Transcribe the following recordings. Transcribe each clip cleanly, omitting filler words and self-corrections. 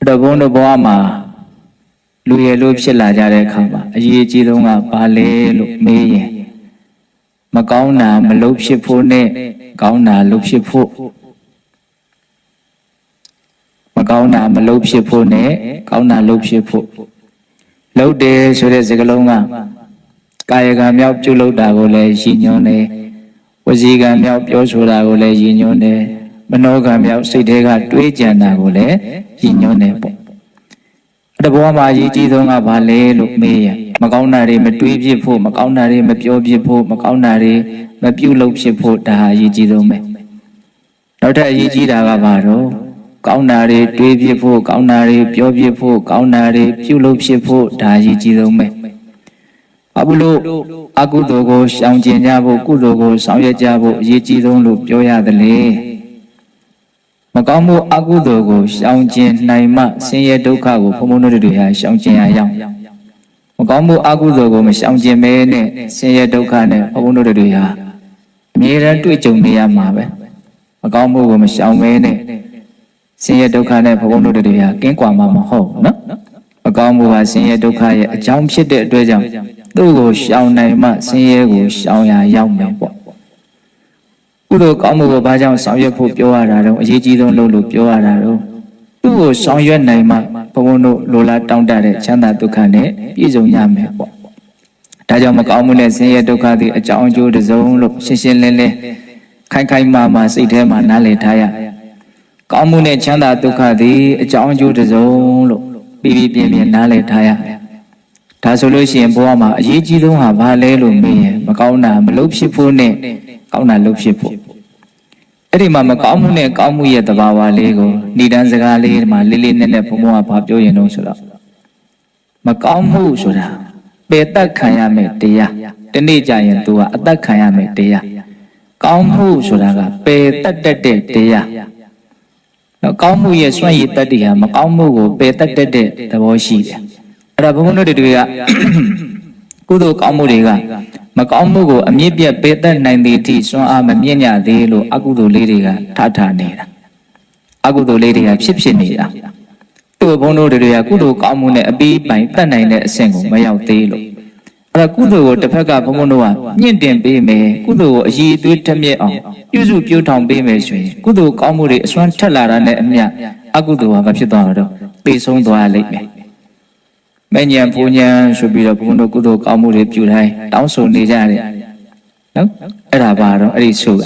တော့ဘုန်းတော်ဘဝမှာလူရည်လို့ဖြစ်လာကြတဲ့အခါမှာအရေးကြီးဆုံးကဘာလဲလို့မေးရင်မကောင်းတာမလုပ်ဖြစ်ဖို့နဲ့ကောင်းတာလုပ်ဖြစ်ဖို့မကောင်းတာမလုပ်ဖြစ်ဖို့နဲ့ကောင်းတာလုပ်ဖြစ်ဖို့လုပ်တယ်ဆိုတဲ့စကားလုံးကကာယကံမြောက်ပြုလုပ်တာကိုလည်းရည်ညွှန်းတယ်ဝစီကံမြောက်ပြောဆိုတာကိုလည်းရည်ညွှန်းတယ်မနောကံမြောက်စိတ်ထဲကတွေးကြံတာကိုလည်းရည်ညွှန်းတယ်ပေါ့အဲ့ဒါဘဝမှာအရေးကြီးဆုံးကဘာလဲလို့မေးရင်မကောင်းတာတွေမတွေးဖြစ်ဖို့မကောင်းတာတွေမပြောဖြစ်ဖို့မကောင်းတာတွေမပြုလုပ်ဖြစ်ဖို့ဒါဟာအရေးကြီးဆုံးပဲနောက်ထပ်အရေးကြီးတာကဘာတော့ကောင်းတာတွေတွေးဖြစ်ဖို့ကောင်းတာတွေပြောဖြစ်ဖို့ကောင်းတာတွေပြုလုပ်ဖြစ်ဖို့ဒါအရေးကြီးဆုံးပဲဘာလို့အကုသိုလ်ကိုရှောင်ကျဉ်ကြဖို့ကုသိုလ်ကိုဆောင်ရွက်ကြဖို့အရေးကြီးဆုံးလို့ပြောရတယ်လေမကောင်းမှုအကုသိုလ်ကိုရှောင်ကျဉ်နိုင်မှဆင်းရဲဒုက္ခကိုဘုံဘုံတို့တွေဟာရှောင်ကျဉ်ရအောင်မကောင်းမှုအကုသိုလ်ကိုမရှောင်ကျဉ်မဲနဲ့ဆင်းရဲဒုက္ခနဲ့ဘုံဘုံတို့တွေဟာအမြဲတမ်းတွေ့ကြုံနေရမှာပဲမကောင်းမှုကိုမရှောင်မဲနဲ့ဆင်းရဲဒုက္ခနဲ့ဘုံဘုံတို့တွေဟာကင်းကွာမှာမဟုတ်နော်မကောင်းမှုဟာဆင်းရဲဒုက္ခရဲ့အကြောင်းဖြစ်တဲ့အတွက်ကြောင့်သူ့ကိုရှောင်နိုင်မှဆင်းရဲကိုရှောင်ရရောက်မယ်ပေါ့ကုသိုလ်ကောင်းမှုကိုဘာကြောင့်ဆောင်ရွက်ဖို့ပြောရတာတော့အရေးကြီးဆုံးလို့ပြောရတာတော့သူ့ကိုဆောင်ရွက်နိုင်မှဘုံဘုံတို့လိုလားတောင်းတတဲ့ချမ်းသာဒုက္ခနဲ့ပြည့်စုံရမယ်ပေါ့ဒါကြောင့်မကောင်းမှုနဲ့ဆင်းရဲဒုက္ခတွေအကြောင်းအကျိုးတစ်စုံလို့ရှင်းရှင်းလင်းလင်းခိုင်ခိုင်မာမာစိတ်ထဲမှာနားလည်ထားရကောင်းမှုနဲ့ချမ်းသာဒုက္ခတွေအကြောင်းအကျိုးတစ်စုံလို့ပြီးပြင်းပြင်းနားလည်ထားရဒါဆိုလို့ရှိရင်ဘဝမှာအရေးကြီးဆုံးဟာဘာလဲလို့မေးရင်မကောင်းတာမလုပ်ဖြစ်ဖို့နဲ့ကောင်းတာလုပ်ဖြစ်ဖို့အဲ့ဒီမှာမကောင်းမှုနဲ့ကောင်းမှုရဲ့သဘာဝလေးကိုဏိဒန်းစကားလေးမှာလေးလေးနက်နက်ဘုံဘုံကဘာပြောရင်တော့ဆိုတော့မကောင်းမှုဆိုတာပယ်တတ်ခံရမယ်တရားဒီနေ့ကျရင်သူကအသက်ခံရမယ်တရားကောင်းမှုဆိုတာကပယ်တတ်တဲ့တရားနော်ကောင်းမှုရဲ့စွန့်ရည်တတ်တရားမကောင်းမှုကိုပယ်တတ်တဲ့သဘောရှိတယ်အဲ့ဒါဘုံဘုံတို့တွေကကုသိုလ်ကောင်းမှုတွေကမကောင်းမှုကိုအမြင့်ပြတ်ပေးတတ်နိုင်သည့်အထိစွမ်းအားမမြင့်ညသေးလို့အကုသိုလ်လေးတွေကထနေတာအကုသိုလ်လေးတွေကဖြစ်နေတာသူ့ဘုံတို့တွေကကုသိုလ်ကောင်းမှုနဲ့အပြီးပိုင်တတ်နိုင်တဲ့အဆင့်ကိုမရောက်သေးလို့အဲ့ဒါကုသိုလ်ကိုတစ်ဖက်ကဘုံဘုံတို့ကမြင့်တင်ပေးမယ်ကုသိုလ်ကိုအည်အသွေးထက်မြက်အောင်ပြုစုပြောထောင်ပေးမယ်ဆိုရင်ကုသိုလ်ကောင်းမှုတွေအစွမ်းထက်လာတာနဲ့အမျှအကုသိုလ်ဟာမဖြစ်သွားတော့ပေဆုံးသွားလိမ့်မယ်မဉ္ဇဉ်ဘုံဉဏ်ဆိုပြီးတော့ဘုံတို့ကုသိုလ်ကောင်းမှုတွေပြုတိုင်းတောင်းဆိုနေကြတယ်နော်အဲ့ဒါပါတော့အဲ့ဒီဆိုက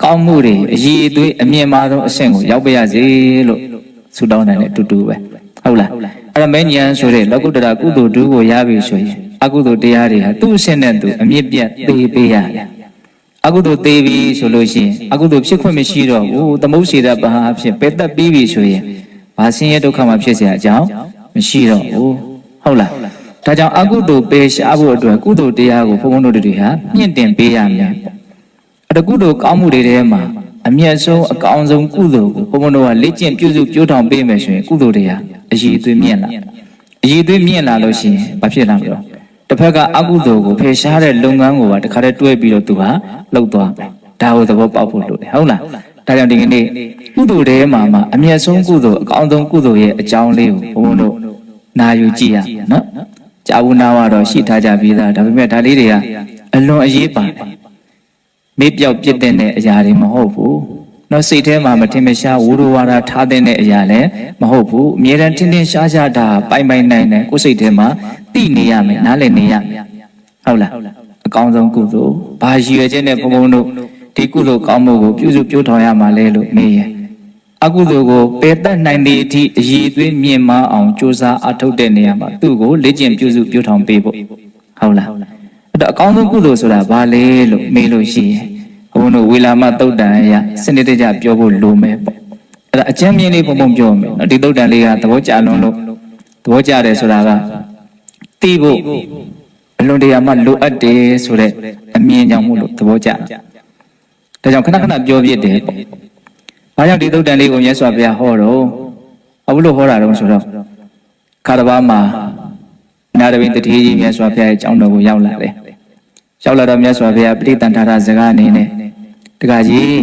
ကောင်းမှုတွေအည်အသွေးအမြင့်မားဆုံးအဆင့်ကိုရောက်ပါရစေလို့ဆုတောင်းတယ်နဲ့အတူတူပဲဟုတ်လားအဲ့ဒါမဉ္ဇဉ်ဆိုတဲ့လောကုတ္တရာကုသိုလ်တူကိုရပြီဆိုရင်အကုသိုလ်တရားတွေဟာသူ့အဆင့်နဲ့သူအမြင့်ပြတ်သေးပေးရတယ်အကုသိုလ်သေးပြီဆိုလို့ရှိရင်အကုသိုလ်ဖြစ်ခွင့်မရှိတော့ဘူးသမုတ်စေတဘာအဖြစ်ပယ်တတ်ပြီးပြီဆိုရင်ဘာဆင်းရဲဒုက္ခမှဖြစ်เสียအကြောင်းမရှိတော့ဘူးဟုတ်လားဒါကြောင့်အကုသိုလ်ပယ်ရှားဖို့အတွက်ကုသိုလ်တရားကိုဘုန်းဘုန်းတို့တွေဟာမြင့်တင်ပေးရမယ်အဲ့ဒါကုသိုလ်ကောင်းမှုတွေထဲမှာအမြတ်ဆုံးအကောင်းဆုံးကုသိုလ်ကိုဘုန်းဘုန်းတို့ကလေ့ကျင့်ပြုစုပြောထောင်ပေးမယ်ဆိုရင်ကုသိုလ်တွေဟာအည်အသွေးမြင့်လာအည်အသွေးမြင့်လာလို့ရှိရင်ဘာဖြစ်လာမလဲတစ်ဖက်ကအကုသိုလ်ကိုဖယ်ရှားတဲ့လုပ်ငန်းကိုပါတခါတည်းတွဲပြီးတော့သူဟာလှုပ်သွားတယ်ဒါကိုသဘောပေါက်ဖို့လိုတယ်ဟုတ်လားဒါကြောင့်ဒီကနေ့ကုသိုလ်ထဲမှာအမြတ်ဆုံးကုသိုလ်အကောင်းဆုံးကုသိုလ်ရဲ့အကြောင်းလေးကိုဘုန်းဘုန်းတို့နာယူကြည့်ရနော်ကြာဘူးနာတော့ရှိထားကြပြီးသားဒါပေမဲ့ဒါလေးတွေကအလွန်အရေးပါတယ်မေ့ပြောက်ပြစ်တဲ့အရာတွေမဟုတ်ဘူးနော်စိတ်ထဲမှာမထင်မရှားဝိုးဝါဒထားတဲ့အရာလည်းမဟုတ်ဘူးအမြဲတမ်းထင်ထင်ရှားရှားဒါပိုင်ပိုင်နိုင်နိုင်ကိုယ်စိတ်ထဲမှာသိနေရမယ်နားလည်နေရမယ်ဟုတ်လားအကောင်းဆုံးကုသိုလ်ဘာရည်ရွယ်ချက်နဲ့ဘုံဘုံတို့ဒီကုသိုလ်ကောင်းမှုကိုပြုစုပြောထောင်ရမှာလဲလို့မေးရင်အကုသိုလ်ကိုပယ်တတ်နိုင်သည့်အထိအည်အသွေးမြင့်မားအောင်ကြိုးစားအထောက်တဲ့နေရာမှာသူ့ကိုလေ့ကျင့်ပြုစုပြောထောင်ပေးဖို့ဟုတ်လားအဲ့တော့အကောင်းဆုံးကုသိုလ်ဆိုတာဘာလဲလို့မေးလို့ရှိရင်ဘုန်းတို့ဝေလာမသုတ်တန်အရာစနစ်တကျပြောဖို့လိုမယ်ပေါ့အဲ့ဒါအကျဉ်းမြင့်လေးဘုံဘုံပြောမယ်နော်ဒီသုတ်တန်လေးကသဘောကျလုံးလို့သဘောကျတယ်ဆိုတာကသိဖို့အလွန်တရာမှလိုအပ်တယ်ဆိုတဲ့အမြင်ကြောင့်မို့လို့သဘောကျတာဒါကြောင့်ခဏခဏပြောပြတယ်ပေါ့ဘာကြောင့်ဒီသုတ်တန်လေးကိုမြတ်စွာဘုရားဟောတော့ဘာလို့ဟောတာတော့ဆိုတော့ခါတစ်ပါးမှာနာရဝိတ္တိကြီးမြတ်စွာဘုရားရဲ့ကျောင်းတော်ကိုရောက်လာတယ်ရောက်လာတော့မြတ်စွာဘုရားပဋိသန္ဓာရစကားအနေနဲ့တခါကြီး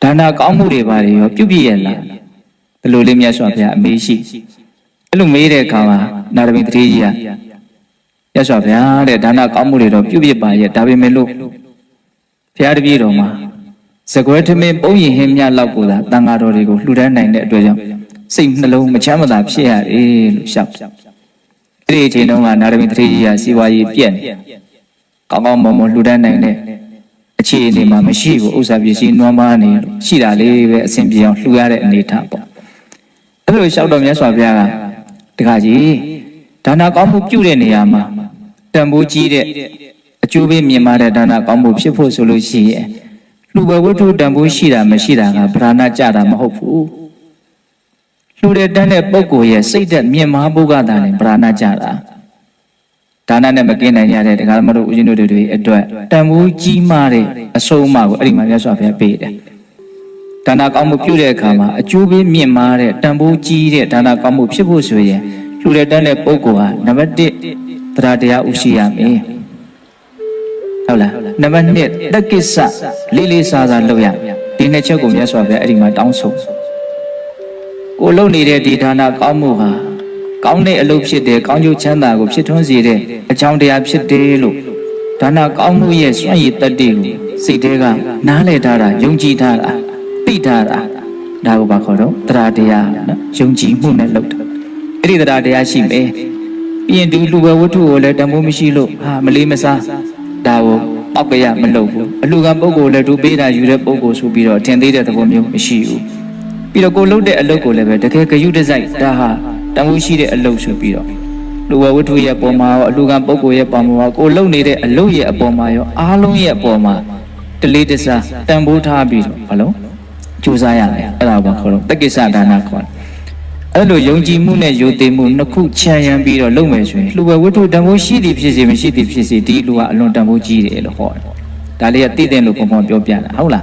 ဒါနကောင်းမှုတွေပါတွေရောပြုပြည့်ရလား ဒီလိုလေးမြတ်စွာဘုရားအမေးရှိအဲ့လိုမေးတဲ့အခါမှာနာရမင်းတတိကြီးကမြတ်စွာဘုရားတဲ့ဒါနကောင်းမှုတွေတော့ပြုပြပါရဲ့ဒါပေမဲ့လို့ဘုရားတပည့်တော်မှာစကွဲထမင်းပုံရင်ဟင်းမြလောက်ကိုသာတန်ဃာတော်တွေကိုလှူဒန်းနိုင်တဲ့အတွက်ကြောင့်စိတ်နှလုံးမချမ်းမသာဖြစ်ရတယ်လို့ရှောက်အဲ့ဒီအချိန်တုန်းကနာရမင်းတတိကြီးကစီဝါရေးပြက်နေကောင်းကောင်းမွန်မွန်လှူဒန်းနိုင်တဲ့အခြေအနေမှာမရှိဘူးဥစ္စာပစ္စည်းနွမ်းပါးနေလို့ရှိတာလေးပဲအဆင်ပြေအောင်လှူရတဲ့အနေထားပေါ့အဲ့လိုလျှောက်တော့မြတ်စွာဘုရားကတခါကြီးဒါနကောင်းမှုပြုတဲ့နေရာမှာတန်ဖိုးကြီးတဲ့အကျိုးပေးမြင်မာတဲ့ဒါနကောင်းမှုဖြစ်ဖို့ဆိုလို့ရှိရင်လူဘဝတ္ထုတန်ဖိုးရှိတာမရှိတာကဗราဏကြတာမဟုတ်ဘူးလူတဲ့တန်းတဲ့ပုဂ္ဂိုလ်ရဲ့စိတ်သက်မြင်မာဖို့ကသာလေဗราဏကြတာဒါနနဲ့မကင်းနိုင်ကြတဲ့တရားမတို့ဦးဇင်းတို့တွေအတွက်တန်ဖိုးကြီးမားတဲ့အဆုံးအမကိုအဲ့ဒီမှာမြတ်စွာဘုရားပေးတယ်ဒါနကောင်းမှုပြုတဲ့အခါမှာအကျိုးပေးမြင့်မားတဲ့တန်ဖိုးကြီးတဲ့ဒါနကောင်းမှုဖြစ်ဖို့ဆိုရင်လူတဲ့တန်းတဲ့ပုဂ္ဂိုလ်ဟာနံပါတ်1တရားတရားဥရှိရမယ်ဟုတ်လားနံပါတ်2တက်ကိစ္စလေးလေးစားစားလုပ်ရဒီနှစ်ချက်ကိုမြတ်စွာဘုရားအဲ့ဒီမှာတောင်းဆိုကိုလုပ်နေတဲ့ဒီဒါနကောင်းမှုဟာကောင်းတဲ့အလုပ်ဖြစ်တယ်ကောင်းကျိုးချမ်းသာကိုဖြစ်ထွန်းစေတဲ့အကြောင်းတရားဖြစ်တယ်လို့ဒါနကောင်းမှုရဲ့စွမ်းရည်တတ္တိကိုစိတ်ထဲကနားလည်ထားတာယုံကြည်ထားတာသိထားတာဒါကိုဘာခေါ်တော့တရားတရားနော်ယုံကြည်မှုနဲ့လုပ်တာအဲ့ဒီတရားတရားရှိမယ်ပြီးရင်ဒီလူပဲဝတ္ထုကိုလည်းတန်ဖိုးမရှိလို့မလေးမစားဒါကိုပောက်ကရမလုပ်ဘူးအလှကံပုဂ္ဂိုလ်လည်းသူပေးတာယူတဲ့ပုဂ္ဂိုလ်ဆိုပြီးတော့ထင်သေးတဲ့သဘောမျိုးမရှိဘူးပြီးတော့ကိုလုပ်တဲ့အလုပ်ကိုလည်းပဲတကယ်ဂရုတစိုက်ဒါဟာတန်ဖိုးရှိတဲ့အလုပ်ဆိုပြီးတော့လူဝဝတ္ထုရဲ့ပုံမှာရောအလူကံပုဂ္ဂိုလ်ရဲ့ပုံမှာရောကိုလုံနေတဲ့အလုပ်ရဲ့အပေါ်မှာရောအားလုံးရဲ့အပေါ်မှာတလေးတစားတန်ဖိုးထားပြီးတော့ဘာလို့ကြိုးစားရမယ်အဲ့ဒါဘာခေါ်လို့တက္ကိစ္စဒါနခေါ်အဲ့လိုယုံကြည်မှုနဲ့ယုံသိမှုနှစ်ခုခြံရံပြီးတော့လုပ်မယ်ဆိုရင်လူဝဝတ္ထုတန်ဖိုးရှိသည်ဖြစ်စေမရှိသည်ဖြစ်စေဒီလူကအလွန်တန်ဖိုးကြီးတယ်လို့ဟောတယ်ဒါလေးကသိတဲ့လို့ပုံပေါ်ပြောပြတာဟုတ်လား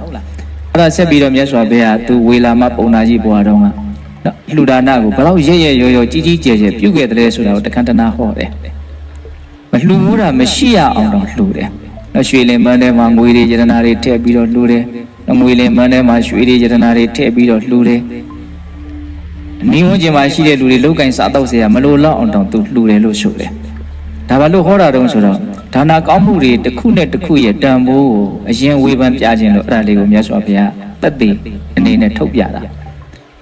အဲ့ဒါဆက်ပြီးတော့မြတ်စွာဘုရားသူဝေလာမပုံနာကြီးဘွားတော်ကလူဒါနကိုဘယ်တော့ရဲရဲရောရောကြီးကြီးကျယ်ကျယ်ပြုခဲ့တယ်ဆိုတာကိုတခဏတနာဟောတယ်မလှူဘူးတာမရှိရအောင်တော့လှူတယ်ရွှေလင်ပန်းထဲမှာငွေတွေယတနာတွေထည့်ပြီးတော့လှူတယ်ငွေလင်ပန်းထဲမှာရွှေတွေယတနာတွေထည့်ပြီးတော့လှူတယ်မိဝန်းကျင်မှာရှိတဲ့လူတွေလောက်ကင်စားတော့เสียမလို့လောက်အောင်တော့သူလှူတယ်လို့ဆိုတယ်ဒါဘာလို့ဟောတာတုံးဆိုတော့ဒါနာကောင်းမှုတွေတစ်ခုနဲ့တစ်ခုရဲ့တန်ဖိုးကိုအရင်ဝေဖန်ပြခြင်းလို့အဲ့ဒါလေးကိုမြတ်စွာဘုရားတတ်သိအနေနဲ့ထုတ်ပြတာ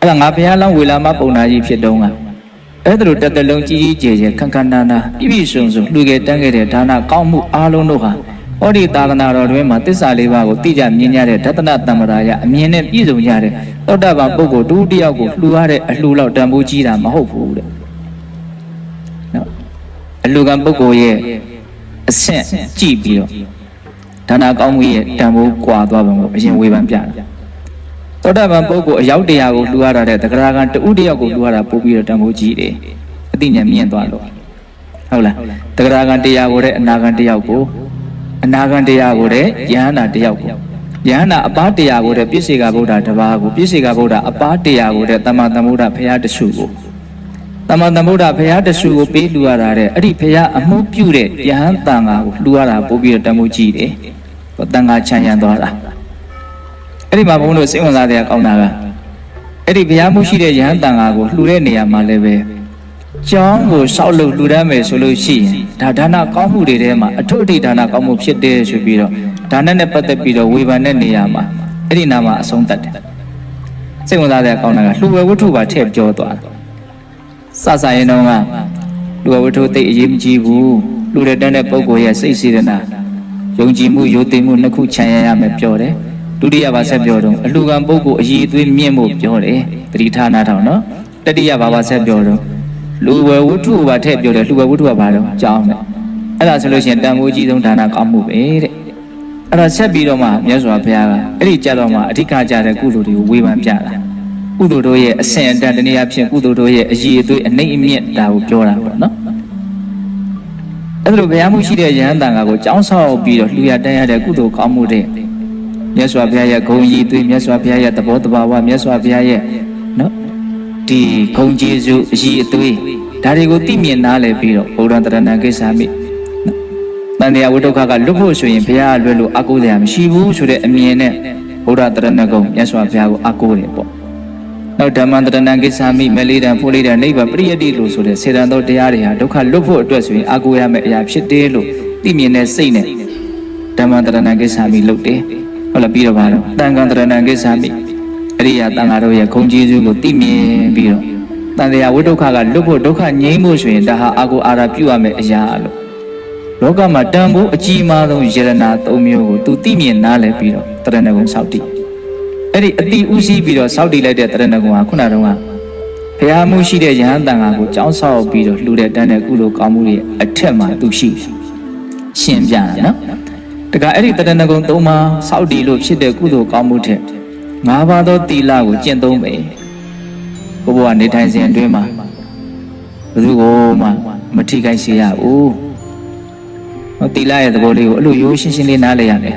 အဲ့ဒါငါဘုရားလောင်းဝေလာမပုံနာကြီးဖြစ်တုံးကအဲ့ဒါလိုတက်တလုံးကြီးကြီးကျယ်ကျယ်ခန့်ခန့်နာနာပြည့်ပြည့်စုံစုံလှူခဲ့တန်းခဲ့တဲ့ဒါနာကောင်းမှုအားလုံးတို့ဟာဟောဒီသာသနာတော်တွင်မှာသစ္စာလေးပါးကိုသိကြမြင်ကြတဲ့ဒသနတမ္ပရာယအမြင်နဲ့ပြည့်စုံကြတဲ့သောတာပန်ပုဂ္ဂိုလ်တူတယောက်ကိုလှူရတဲ့အလှူလောက်တန်ဖိုးကြီးတာမဟုတ်ဘူးတဲ့နော်အလှူကံပုဂ္ဂိုလ်ရဲ့အဆင့်ကြည့်ပြီးတော့ဒါနာကောင်းမှုရဲ့တန်ဖိုးကွာသွားပုံကိုအရင်ဝေဖန်ပြတာသောတာပန်ပုဂ္ဂိုလ်အရောက်တရားကိုလှူရတာတဲ့သက္ကရာကံတူတယောက်ကိုလှူရတာပို့ပြီးတော့တန်ဖိုးကြီးတယ်အသိဉာဏ်မြင့်သွားလို့ဟုတ်လားသက္ကရာကံတရားကိုတဲ့အနာကံတရားကိုအနာဂံတရားကိုတဲ့ယဟန္တာတယောက်ကိုယဟန္တာအပါတရားကိုတဲ့ပြည့်စေကဗုဒ္ဓတစ်ပါးကိုပြည့်စေကဗုဒ္ဓအပါတရားကိုတဲ့သမ္မာသမ္ဗုဒ္ဓဘုရားတဆူကိုသမ္မာသမ္ဗုဒ္ဓဘုရားတဆူကိုပေးလှူရတာတဲ့အဲ့ဒီဘုရားအမှုပြုတဲ့ယဟန်တန်ဃာကိုလှူရတာပို့ပြီးတော့တမှုကြီးတယ်တန်ဃာချမ်းရံသွားတာအဲ့ဒီမှာဘုန်းတို့စိတ်ဝင်စားတဲ့အကောင်းတာကအဲ့ဒီဘုရားမှုရှိတဲ့ယဟန်တန်ဃာကိုလှူတဲ့နေရာမှာလည်းပဲကျောင်းကိုစောက်လုပ်လှူဒန်းမယ်ဆိုလို့ရှိရင်ဒါဒါနကောင်းမှုတွေထဲမှာအထုအထိဒါနကောင်းမှုဖြစ်တယ်ဆိုပြီးတော့ဒါနဲ့ပတ်သက်ပြီးတော့ဝေဖန်တဲ့နေရာမှာအဲ့ဒီနာမှာအဆုံးသတ်တယ်စိတ်ဝင်စားတဲ့အကောင်းတာကလှူဝဲဝတ္ထုပါထည့်ပြောသွားတယ်စစရင်တော့ကလှူဝဲဝတ္ထုသိအရေးမကြီးဘူးလှူတဲ့တန်းတဲ့ပုဂ္ဂိုလ်ရဲ့စိတ်စေတနာယုံကြည်မှုယုံသိမှုနှစ်ခုခြံရရမယ်ပြောတယ်ဒုတိယပါဆက်ပြောတော့အလှူကံပုဂ္ဂိုလ်အရေးအသွေးမြင့်ဖို့ပြောတယ်တတိဌာနာထောင်နော်တတိယပါဆက်ပြောတော့လူဝဲဝတ္ထုပါထည့်ပြောတယ်လူဝဲဝတ္ထုကဘာတော့ကြောင်းတယ်အဲ့ဒါဆိုလို့ရှိရင်တန်ဖိုးကြီးဆုံးဒါနကောင်းမှုပဲတဲ့အဲ့ဒါဆက်ပြီးတော့မှမြတ်စွာဘုရားကအဲ့ဒီကြတော့မှအဓိကကြတဲ့ကုသိုလ်တွေကိုဝေဖန်ပြတာကုသိုလ်တို့ရဲ့အဆင့်အတန်းတနည်းအားဖြင့်ကုသိုလ်တို့ရဲ့အည်အသွေးအနှိမ့်အမြင့်ဒါကိုပြောတာပေါ့နော်အဲ့လိုဘုရားမှုရှိတဲ့ယဟန်တန်ဃာကိုကြောင်းဆောက်ပြီးတော့လှူရတန်းရတဲ့ကုသိုလ်ကောင်းမှုတွေမြတ်စွာဘုရားရဲ့ဂုဏ်ရည်သွေးမြတ်စွာဘုရားရဲ့သဘောတဘာဝမြတ်စွာဘုရားရဲ့နော်ဒီဂုဏ်ကျေးဇူးအည်အသွေးဒါတွေကိုသိမြင်နားလည်ပြီးတော့ဘုရားတရဏံကိစ္စမိတန်တရားဝိဒုက္ခကလွတ်ဖို့ဆိုရင်ဘုရားလွတ်လို့အကုသိုလ်မရှိဘူးဆိုတဲ့အမြင်နဲ့ဘုရားတရဏဂုံမြတ်စွာဘုရားကိုအကုတယ်ပေါ့ နောက်ဓမ္မတရဏံကိစ္ဆာမိမလေးတံဖိုးလေးတံနိဗ္ဗာန်ပရိယတ္တိလို့ဆိုတဲ့စေတံသောတရားတွေဟာဒုက္ခလွတ်ဖို့အတွက်ဆိုရင်အာကိုရမယ့်အရာဖြစ်တယ်လို့သိမြင်တဲ့စိတ်နဲ့ဓမ္မတရဏံကိစ္ဆာမိလုပ်တယ်ဟုတ်လားပြီးတော့ပါတော့တန်ခါတရဏံကိစ္ဆာမိအရိယာတန်ခါတို့ရဲ့ဂုဏ်ကျေးဇူးကိုသိမြင်ပြီးတော့တန်တရားဝိဒုက္ခကလွတ်ဖို့ဒုက္ခငြိမ်းဖို့ဆိုရင်ဒါဟာအာကိုအာရပြုရမယ့်အရာလို့လောကမှာတန်ဖိုးအကြီးမားဆုံးယရဏ၃မျိုးကိုသူသိမြင်နားလည်ပြီးတော့တရဏဂုံစောင့်တည်အဲ့ဒီအတိဥစည်းပြီးတော့စောင့်တည်လိုက်တဲ့တရဏဂုံဟာခုနတုန်းကဘုရားမှုရှိတဲ့ယဟန်တန်ခါကိုကြောင်းဆောက်ပြီးတော့လှူတဲ့တန်းတဲ့ကုသိုလ်ကောင်းမှုတွေအထက်မှာသူရှိရှင်းပြတာနော်တကအဲ့ဒီတရဏဂုံ၃ပါးစောင့်တည်လို့ဖြစ်တဲ့ကုသိုလ်ကောင်းမှုထက်၅ပါးသောသီလကိုကျင့်သုံးမယ်ဘုရားနေထိုင်စဉ်အတွင်းမှာဘယ်သူကိုမှမထိခိုက်စေရဘူးသီလရဲ့သဘောလေးကိုအဲ့လိုရိုးရှင်းရှင်းလေးနားလည်ရတယ်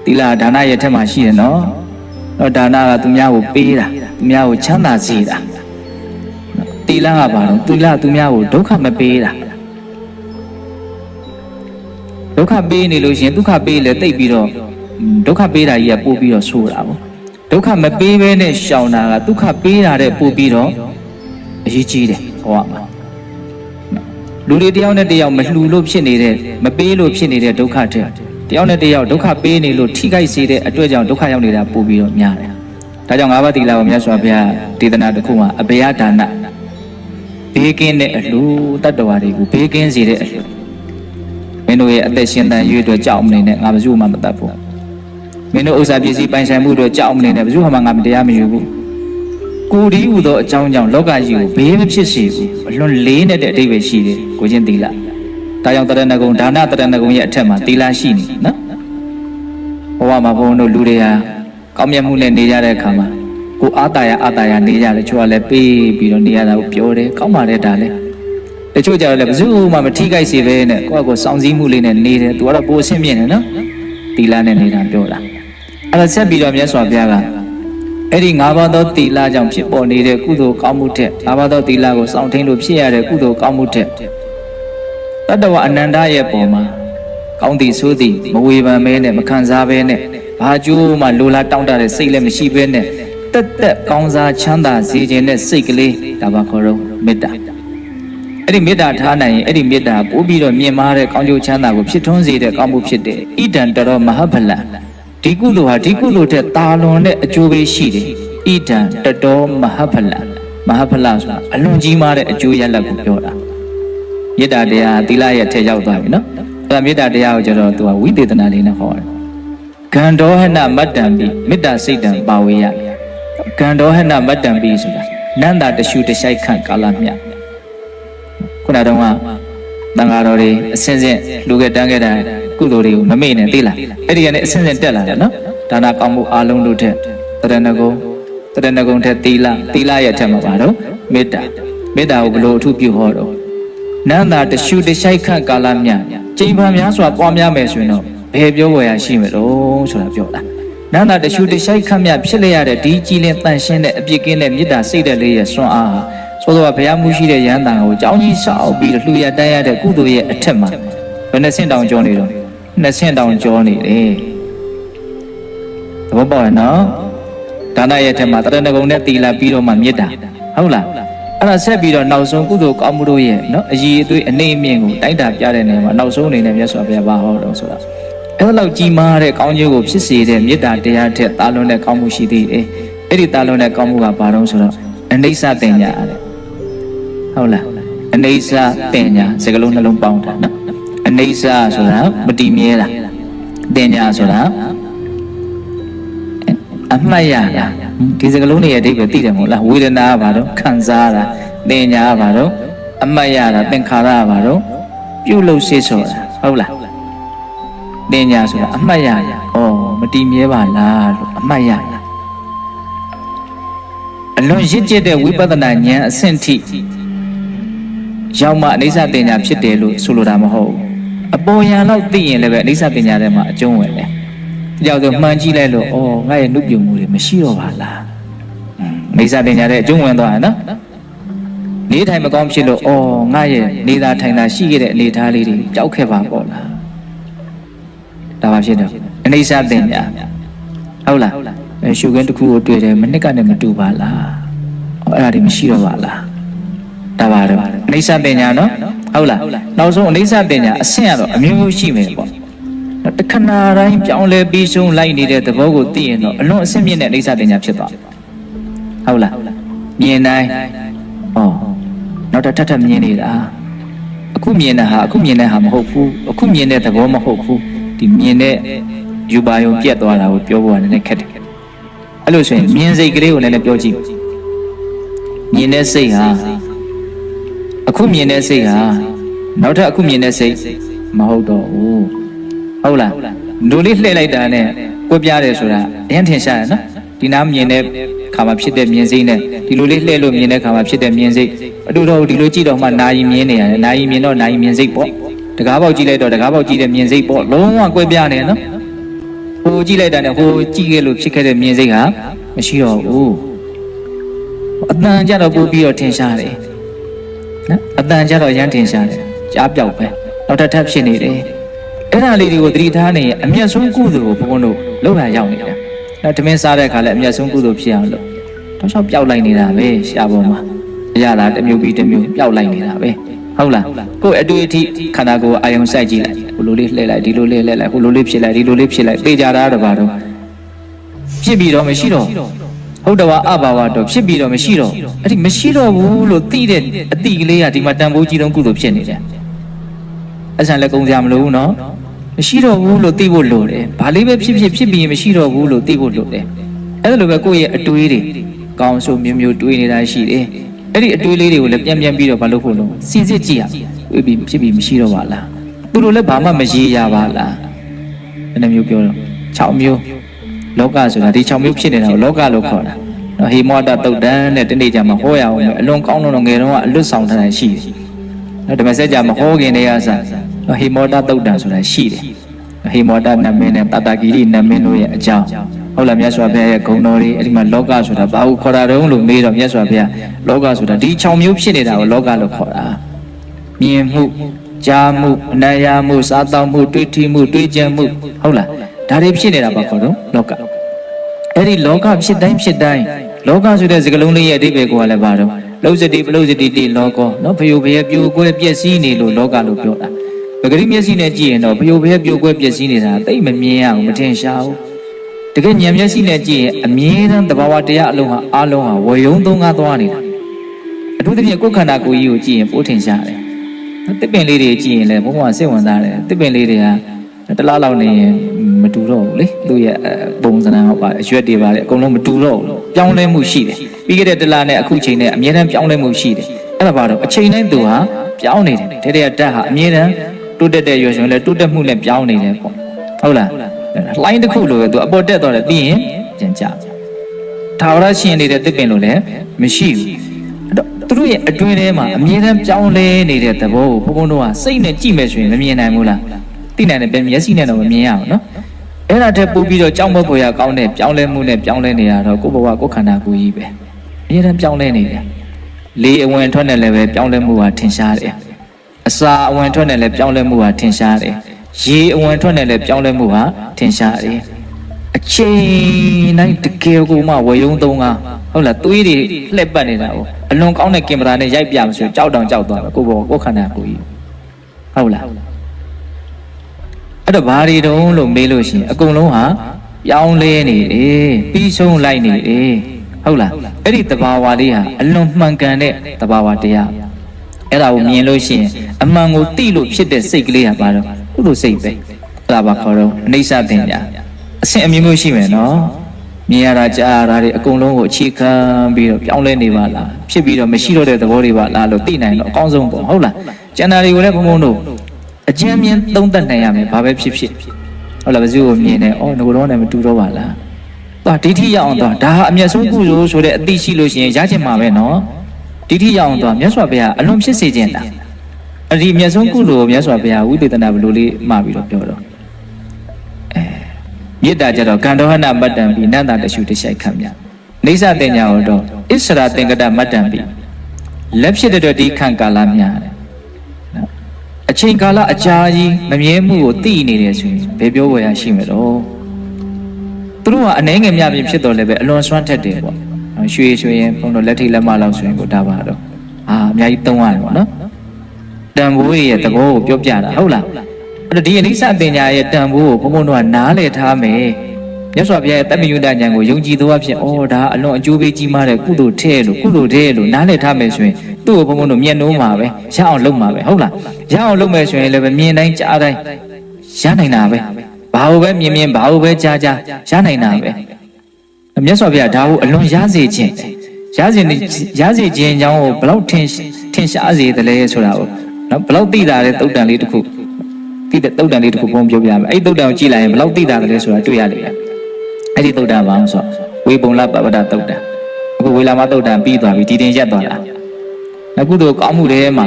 သီလဒါနရဲ့ထက်မှာရှိတယ်နော်ဒါနကသူများကိုပေးတာသူများကိုချမ်းသာစေတာသီလကဘာလို့သီလသူများကိုဒုက္ခမပေးတာဒုက္ခပေးနေလို့ရှင်ဒုက္ခပေးလေတိတ်ပြီးတော့ဒုက္ခပေးတာကြီးကပို့ပြီးတော့ဆိုးတာပေါ့ဒုက္ခမပေးဘဲနဲ့ရှောင်တာကဒုက္ခပေးတာတဲ့ပို့ပြီးတော့အရေးကြီးတယ်ဟောမှာလူတွေတယောက်နဲ့တယောက်မလှူလို့ဖြစ်နေတဲ့မပေးလို့ဖြစ်နေတဲ့ဒုက္ခတဲ့တယောက်နဲ့တယောက်ဒုက္ခပေးနေလို့ထိခိုက်စေတဲ့အတွက်ကြောင့်ဒုက္ခရောက်နေတာပို့ပြီးတော့များတယ်ဒါကြောင့်၅ပါးသီလကိုမြတ်စွာဘုရားဒေသနာတစ်ခုမှာအဘယဒါနဘေးကင်းတဲ့အလှူတတ္တဝါတွေကိုဘေးကင်းစေတဲ့အလှူမင်းတို့ရဲ့အသက်ရှင်တန်ရွေးအတွက်ကြောက်မနေနဲ့ငါဘယ်သူမှမတတ်ဘူးမင်းတို့ဥစ္စာပစ္စည်းပိုင်ဆိုင်မှုအတွက်ကြောက်မနေနဲ့ဘယ်သူမှငါမတရားမယူဘူးကိုယ်ဒီဟူသောအကြောင်းကြောင့်လောကကြီးကိုဘေးမဖြစ်စေဘူးအလွန်လေးနဲ့တဲ့အဓိပ္ပာယ်ရှိတယ်ကိုချင်းသီလဒါကြောင့်တရဏဂုံဒါနတရဏဂုံရဲ့အထက်မှာသီလရှိနေနော်ဘဝမှာဘုန်းတို့လူတွေဟာကောင်းမြတ်မှုနဲ့နေရတဲ့အခါမှာကိုအာတာယနေရတယ်ချို့ကလည်းပေးပြီးတော့နေရတာကိုပြောတယ်ကောင်းပါတယ်ဒါလည်းတချို့ကြတော့လည်းဘယ်သူမှမထိခိုက်စေပဲနဲ့ကိုယ့်ကိုစောင့်စည်းမှုလေးနဲ့နေတယ်သူကတော့ပိုအဆင့်မြင့်တယ်နော်သီလနဲ့နေတာပြောတာအဲ့ဒါဆက်ပြီးတော့မြတ်စွာဘုရားကအဲ့ဒီ၅ပါးသောသီလကြောင့်ဖြစ်ပေါ်နေတဲ့ကုသိုလ်ကောင်းမှုထက်၅ပါးသောသီလကိုစောင့်ထိန်လို့ဖြစ်ရတဲ့ကုသိုလ်ကောင်းမှုထက်တတ္တဝအနန္တရဲ့ပုံမှာကောင်းသည်ဆိုသည်မဝေဖန်ဘဲနဲ့မခံစားဘဲနဲ့ဘာကြိုးမှလိုလားတောင့်တတဲ့စိတ်လည်းမရှိဘဲနဲ့တက်ကောင်းစားချမ်းသာစေခြင်းနဲ့စိတ်ကလေးဒါပါခေါ်တော့မေတ္တာအဲ့ဒီမေတ္တာထားနိုင်ရင်အဲ့ဒီမေတ္တာပို့ပြီးတော့မြင်မာတဲ့ကောင်းကျိုးချမ်းသာကိုဖြစ်ထွန်းစေတဲ့ကောင်းမှုဖြစ်တဲ့ဣဒံတရောမဟာဖလံဒီကုသိုလ်ဟာဒီကုသိုလ်တဲ့တာလွန်တဲ့အကျိုးပေးရှိတယ်ဣဒံတတောမဟာဖလံမဟာဖလဆိုတာအလွန်ကြီးမားတဲ့အကျိုးရလဒ်ကိုပြောတာမေတ္တာတရားသီလရဲ့ထဲရောက်သွားပြီနော်အဲ့ဒါမေတ္တာတရားကိုကျတော့သူကဝိသေသနာလေးနဲ့ဟောတယ်ဂန္ဓောဟနမတ္တံပိမေတ္တာစိတ်တံပါဝေယဂန္ဓောဟနမတ္တံပိဆိုတာနန္တာတရှုတရှိုက်ခန့်ကာလမြတ်ခုနတော့ကတန်ဃာတော်တွေအစင်းစင်းလူခဲ့တန်းခဲ့တာကုသိုလ်တွေကိုမမေ့နဲ့သိလားအဲ့ဒီကနေအစင်းစင်းတက်လာတယ်နော်ဒါနကောင်းမှုအလုံးတို့ထက်တရဏဂုံထက်သီလရဲ့ထက်မှာပါတော့မေတ္တာကိုဘယ်လိုအထူးပြုဟောတော့နန္တာတရှုတရှိုက်ခန့်ကာလမြတ်ကျိန်ပံများစွာပွားများမယ်ဆိုရင်တော့ဘယ်ပြောဝယ်ရရှိမလို့ဆိုတာပြောတာနန္တာတရှုတရှိုက်ခန့်မြတ်ဖြစ်လျရတဲ့ဒီကြည်လင်တန်ရှင်းတဲ့အပြစ်ကင်းတဲ့မေတ္တာစိတ်တဲ့လေးရဲ့စွမ်းအားဟာဆိုတော့ဘုရားမှုရှိတဲ့ယန္တာကိုအကြောင်းကြီးဆောက်ပြီးလှူရတန်းရတဲ့ကုသိုလ်ရဲ့အထက်မှာဘယ်နှဆင့်တောင်ကျော်နေတော့2ဆင့်တောင်ကျော်နေတယ်သဘောပေါက်ရနော်ဒါနရဲ့အထက်မှာတရဏဂုံနဲ့သီလပြီးတော့မှမေတ္တာဟုတ်လားအဲ့ဒါဆက်ပြီးတော့နောက်ဆုံးကုသိုလ်ကောင်းမှုတို့ရဲ့နော်အည်အသွေးအနေအမြင့်ကိုတိုက်တာပြတဲ့နေရာမှာနောက်ဆုံးအနေနဲ့မြတ်စွာဘုရားဘာဟောတော့ဆိုတာအဲ့လောက်ကြီးမားတဲ့ကောင်းကျိုးကိုဖြစ်စေတဲ့မေတ္တာတရားထက်တာလွန်တဲ့ကောင်းမှုရှိသေးတယ်အဲ့ဒီတာလွန်တဲ့ကောင်းမှုကဘာတော့ဆိုတော့အနိစ္စတင်ညာတဲ့ဟုတ်လားအနိစ္စတင်ညာစကားလုံးနှလုံးပေါင်းတာနော်အနိစ္စဆိုတာမတည်မြဲတာတင်ညာဆိုတာအမှတ်ရတာဒီစကားလုံးတွေရဲ့အဓိပ္ပာယ်သိတယ်မဟုတ်လားဝေဒနာကဘာတော့ခံစားတာတင်ညာကဘာတော့အမှတ်ရတာသင်္ခါရကဘာတော့ပြုလုပ်စေဆိုတာဟုတ်လားတင်ညာဆိုတာအမှတ်ရတာဩမတည်မြဲပါလားလို့အမှတ်ရတာအလွန်ရင့်ကျက်တဲ့ဝိပဿနာဉာဏ်အဆင့်ထိရောက်မှအနိစ္စတင်ညာဖြစ်တယ်လို့ဆိုလိုတာမဟုတ်ဘူးအပေါ်ယံလောက်သိရင်လည်းပဲအနိစ္စတင်ညာထဲမှာအကျုံးဝင်တယ်ကြောက်ဆိုမှန်ကြည့်လိုက်လို့ဩငါရဲ့နှုတ်ပြုံမှုတွေမရှိတော့ပါလားအနိစ္စတင်ညာတဲ့အကျုံးဝင်သွားတယ်နော်နေထိုင်မကောင်းဖြစ်လို့ဩငါရဲ့နေတာထိုင်တာရှိခဲ့တဲ့အနေထားလေးတွေကြောက်ခဲ့ပါပေါ့လားဒါပါဖြစ်တော့အနိစ္စတင်ညာဟုတ်လားရှုခင်းတစ်ခုကိုတွေ့တယ်မနစ်ကနဲ့မတူပါလား အဲ့ဒါတွေမရှိတော့ပါလားဒါပါတော့အိဋ္ဌပညာနော်ဟုတ်လားနောက်ဆုံးအိဋ္ဌပညာအဆင့်ကတော့အမျိုးမျိုးရှိမယ်ပေါ့တခဏတိုင်းပြောင်းလဲပြီးဆုံးလိုက်နေတဲ့သဘောကိုသိရင်တော့အလွန်အဆင့်မြင့်တဲ့အိဋ္ဌပညာဖြစ်သွားဟုတ်လားမြင်တိုင်းနောက်ထပ်မြင်နေတာအခုမြင်တဲ့ဟာအခုမြင်တဲ့ဟာမဟုတ်ဘူးအခုမြင်တဲ့သဘောမဟုတ်ဘူးဒီမြင်တဲ့ယူပါယုံပြတ်သွားတာကိုပြောဖို့ကလည်းခက်တယ်အဲ့လိုဆိုရင်မြင်စိတ်ကလေးကိုလည်းပြောကြည့်မြင်တဲ့စိတ်ဟာအခုမြင်တဲ့စိတ်ဟာနောက်ထပ်အခုမြင်တဲ့စိတ်မဟုတ်တော့ဘူးဟုတ်လားဒိုလေးလှည့်လိုက်တာနဲ့ကိုပြရတယ်ဆိုတာအရင်ထင်ရှားရနော်ဒီနားမြင်တဲ့ခါမှာဖြစ်တဲ့မြင်စိတ်နဲ့ဒီလိုလေးလှည့်လို့မြင်တဲ့ခါမှာဖြစ်တဲ့မြင်စိတ်အတူတူဒီလိုကြည့်တော့မှနာယီမြင်နေရတယ်နာယီမြင်တော့နာယီမြင်စိတ်ပေါ့တကားပေါက်ကြည့်လိုက်တော့တကားပေါက်ကြည့်တဲ့မြင်စိတ်ပေါ့လုံးဝကွဲပြားနေနော်ဟိုကြည့်လိုက်တာနဲ့ဟိုကြည့်ခဲ့လို့ဖြစ်ခဲ့တဲ့မြင်စိတ်ဟာမရှိတော့ဘူးအတန်ကြတော့ပို့ပြီးတော့ထင်ရှားတယ်နော်အတန်ကြတော့ရမ်းထင်ရှားတယ်ကြားပြောက်ပဲနောက်ထပ်ဖြစ်နေတယ်အဲ့ဒါလေးတွေကိုသတိထားနေရင်အမျက်ဆုံးကုသိုလ်ကိုဘုန်းဘုန်းတို့လောက်လာရောက်နေတယ်နော်တမင်းစားတဲ့အခါလည်းအမျက်ဆုံးကုသိုလ်ဖြစ်အောင်လို့တော့ရှောက်ပြောက်လိုက်နေတာပဲရှားပေါ်မှာအရာလားတစ်မျိုးပြီးတစ်မျိုးပြောက်လိုက်နေတာပဲဟုတ်လားကိုယ်အတွေ့အထိခန္ဓာကိုယ်အာယုံစိုက်ကြည့်လိုက်ဟိုလိုလေးလှည့်လိုက်ဒီလိုလေးလှည့်လိုက်ဟိုလိုလေးဖြစ်လိုက်ဒီလိုလေးဖြစ်လိုက်သိကြတာတော့ဘာတော့ဖြစ်ပြီးတော့မရှိတော့ဟုတ်တော်အဘာဝတော့ဖြစ်ပြီးတော့မရှိတော့အဲ့ဒီမရှိတော့ဘူးလို့သိတဲ့အတိကလေးကဒီမှာတန်ဖိုးကြီးတုံးကုသိုလ်ဖြစ်နေတယ်အဆန်လည်းကုံစရာမလိုဘူးနော်မရှိတော့ဘူးလို့သိဖို့လိုတယ်ဘာလေးပဲဖြစ်ပြီးရင်မရှိတော့ဘူးလို့သိဖို့လိုတယ်အဲ့ဒါလိုပဲကိုယ့်ရဲ့အတွေးတွေကောင်းဆိုမျိုးတွေးနေတာရှိတယ်အဲ့ဒီအတွေးလေးတွေကိုလည်းပြန်ပြီးတော့မလုပ်ဖို့လို့စီစစ်ကြည့်ရတွေးပြီးဖြစ်ပြီးမရှိတော့ပါလားသူတို့လည်းဘာမှမရေးရပါလားအဲ့လိုမျိုးပြောတော့6မျိုးလောကဆိုတာဒီ6မျိုးဖြစ်နေတာကိုလောကလို့ခေါ်တာနော်ဟေမောတတုတ်တန်တဲ့တနေ့ကျမှဟောရအောင်အလွန်ကောင်းတော့ငယ်တော့ကအလွတ်ဆောင်ထားတာရှိတယ်နော်ဓမ္မစကြာမဟောခင်တည်းကစဟေမောတတုတ်တန်ဆိုတာရှိတယ်ဟေမောတနမင်းနဲ့တတဂီရိနမင်းတို့ရဲ့အကြောင်းဟုတ်လားမြတ်စွာဘုရားရဲ့ဂုဏ်တော်တွေအဲ့ဒီမှာလောကဆိုတာဘာလို့ခေါ်တာတုံးလို့မေးတော့မြတ်စွာဘုရားလောကဆိုတာဒီ6မျိုးဖြစ်နေတာကိုလောကလို့ခေါ်တာမြင်မှုကြားမှုအနာရမှုစားတောက်မှုတွေးထီမှုတွေးကြံမှုဟုတ်လားဒါတွေဖြစ်နေတာပါခေါ်တော့လောကအဲ့ဒီလောကဖြစ်တိုင်းလောကဆိုတဲ့စကားလုံးလေးရဲ့အဓိပ္ပာယ်ကိုလည်းပါတော့လုံးစတိပလုံးစတိတိလောကောနော်ဖယုဖယပြိုကွဲပျက်စီးနေလို့လောကလို့ပြောတာပဂရိမျက်စိနဲ့ကြည့်ရင်တော့ဖယုဖယပြိုကွဲပျက်စီးနေတာတိတ်မမြင်ရဘူးမထင်ရှားဘူးတကယ်ဉာဏ်မျက်စိနဲ့ကြည့်ရင်အမြဲတမ်းသဘာဝတရားအလုံးဟာအလုံးဟာဝေယုံသုံးကားသွားနေတာအထူးသဖြင့်ကိုယ်ခန္ဓာကိုယ်ကြီးကိုကြည့်ရင်ပိုထင်ရှားတယ်တစ်ပင်လေးတွေကြည့်ရင်လည်းဘုံဘဝစိတ်ဝင်စားတယ်တစ်ပင်လေးတွေကတလားလောက်နေရင်မတူတော့ဘူးလေသူ့ရဲ့ပုံစံဟောပါအရွက်တွေပါလေအကုန်လုံးမတူတော့ဘူးပြောင်းလဲမှုရှိတယ်ပြီးခဲ့တဲ့တလားနဲ့အခုချိန်နဲ့အမြဲတမ်းပြောင်းလဲမှုရှိတယ်အဲ့ဒါပါတော့အချိန်တိုင်းသူဟာပြောင်းနေတယ်တဲ့တဲ့တက်ဟာအမြဲတမ်းတိုးတက်တဲ့ရွှေရှင်လည်းတိုးတက်မှုနဲ့ပြောင်းနေတယ်ပေါ့ဟုတ်လားလှိုင်းတစ်ခုလိုပဲသူအပေါ်တက်သွားတယ်ပြီးရင်ပြန်ကျထာဝရရှင်နေတဲ့တစ်ပင်လိုလည်းမရှိဘူးအဲ့တော့သူတို့ရဲ့အတွင်းထဲမှာအမြဲတမ်းပြောင်းလဲနေတဲ့သဘောကိုဘုန်းဘုန်းတို့ကစိတ်နဲ့ကြည့်မယ်ဆိုရင်မမြင်နိုင်ဘူးလားသိနိုင်တယ်မျက်စိနဲ့တော့မမြင်ရဘူးနော်အဲ့ဒါတည်းပို့ပြီးတော့ကြောက်မဖို့ရကောင်းတဲ့ပြောင်းလဲမှုနဲ့ပြောင်းလဲနေရတော့ကိုယ့်ဘဝကိုယ်ခန္ဓာကိုယ်ကြီးပဲအမြဲတမ်းပြောင်းလဲနေတယ်လေအဝင်ထွက်နဲ့လည်းပဲပြောင်းလဲမှုဟာထင်ရှားတယ်အစာအဝင်ထွက်နဲ့လည်းပြောင်းလဲမှုဟာထင်ရှားတယ်ရေအဝင်ထွက်နဲ့လည်းပြောင်းလဲမှုဟာထင်ရှားတယ်အချိန်တိုင်းတကယ်ကိုမှဝေယုံသုံးကားဟုတ်လားသွေးတွေလှက်ပတ်နေတာကိုအလွန်ကောင်းတဲ့ကင်မရာနဲ့ရိုက်ပြမှဆိုကြောက်တောင်ကြောက်သွားတယ်ကိုယ့်ဘဝကိုယ်ခန္ဓာကိုယ်ကြီးဟုတ်လားအဲ့တော့ဘာတွေတုံးလို့မေးလို့ရှိရင်အကုန်လုံးဟာပြောင်းလဲနေတယ်ပြီးဆုံးလိုက်နေတယ်ဟုတ်လားအဲ့ဒီတဘာဝလေးဟာအလွန်မှန်ကန်တဲ့တဘာဝတရားအဲ့ဒါကိုမြင်လို့ရှိရင်အမှန်ကိုသိလို့ဖြစ်တဲ့စိတ်ကလေးဟာပါတော့ကုသိုလ်စိတ်ပဲအဲ့ဒါပါခေါ်တော့အနိစ္စတင်ညာအဆင့်အမျိုးမျိုးရှိမယ်နော်မြင်ရတာကြားရတာတွေအကုန်လုံးကိုအခြေခံပြီးတော့ပြောင်းလဲနေပါလားဖြစ်ပြီးတော့မရှိတော့တဲ့သဘောတွေပါလားလို့သိနိုင်တော့အကောင်းဆုံးပေါ့ဟုတ်လားကျန်တာတွေကိုလည်းဘုံဘုံတို့အကျဉ်းမြင်သုံးသပ်နိုင်ရမယ်ဘာပဲဖြစ်ဟုတ်လားဘယ်သူ့ကိုမြင်နေဩငိုတော့နဲ့မတူတော့ပါလားသွားဒိဋ္ဌိရအောင်သွားဒါဟာအမျက်ဆုံးကုသိုလ်ဆိုတဲ့အသိရှိလို့ရှိရင်ရချင်မှာပဲနော်ဒိဋ္ဌိရအောင်သွားမြတ်စွာဘုရားအလွန်ဖြစ်စေခြင်းတာအဲ့ဒီအမျက်ဆုံးကုသိုလ်ကိုမြတ်စွာဘုရားဝိသေသနာဘယ်လိုလေးမှာပြီးတော့ပြောတော့မေတ္တာကြတော့ကံတော်ဟနမတ္တံပိနန္တာတရှုတရှိုက်ခံမြနေသတင်ညာတော့ဣစ္ဆရာသင်္ကတမတ္တံပိလက်ဖြစ်တဲ့ဒီခံကာလများအချိန်ကာလအကြာကြီးမမြဲမှုကိုသိနေတယ်ဆိုရင်ဘယ်ပြောဝယ်ရရှိမလို့သူတို့ကအနှဲငယ်များပြင်ဖြစ်တော့လည်းပဲအလွန်ဆွမ်းထက်တယ်ပေါ့ ရွှေဆိုရင်ဘုံတို့လက်ထိလက်မလောက်ဆိုရင်ကိုဒါပါတော့အများကြီးသုံးရတယ်ပေါ့နော်တန်ဖိုးရဲ့သဘောကိုပြောပြတာဟုတ်လားအဲ့တော့ဒီအနိစ္စပညာရဲ့တန်ဖိုးကိုဘုံတို့ကနားလည်ထားမယ်မြတ်စွာဘုရားရဲ့တမ္ပယုဒ္ဒဉာဏ်ကိုယုံကြည်သောအဖြစ်ဒါအလွန်အကျိုးပေးကြီးမားတဲ့ကုသိုလ်ထဲလို့နားလည်ထားမယ်ဆိုရင်သူ့ကိုဘုံတို့မျက်နှိုးမှာပဲရအောင်လုပ်မှာပဲဟုတ်လားရအောင်လုပ်မယ်ဆိုရင်လည်းမြင်တိုင်းကြားတိုင်းရနိုင်တာပဲဘာလို့ပဲမြင်ဘာလို့ပဲကြားရနိုင်တာပဲမြတ်စွာဘုရားဒါကိုအလွန်ရစေခြင်းရစေခြင်းအကြောင်းကိုဘလောက်ထင်ရှားစေတယ်လဲဆိုတာကိုနော်ဘလောက်သိတာလဲတုတ်တန်လေးတစ်ခုသိတဲ့တုတ်တန်လေးတစ်ခုဘုံပြောပြမယ်အဲ့တုတ်တန်ကိုကြည့်လိုက်ရင်ဘလောက်သိတာလဲဆိုတာတွေ့ရလိမ့်မယ်အဲ့ဒီတုတ်တန်ဘာလို့ဆိုဝေပုံလပပဒတုတ်တန်အခုဝေလာမတုတ်တန်ပြီးသွားပြီဒီတင်ရက်သွားတာအခုတို့ကောင်းမှုတွေမှာ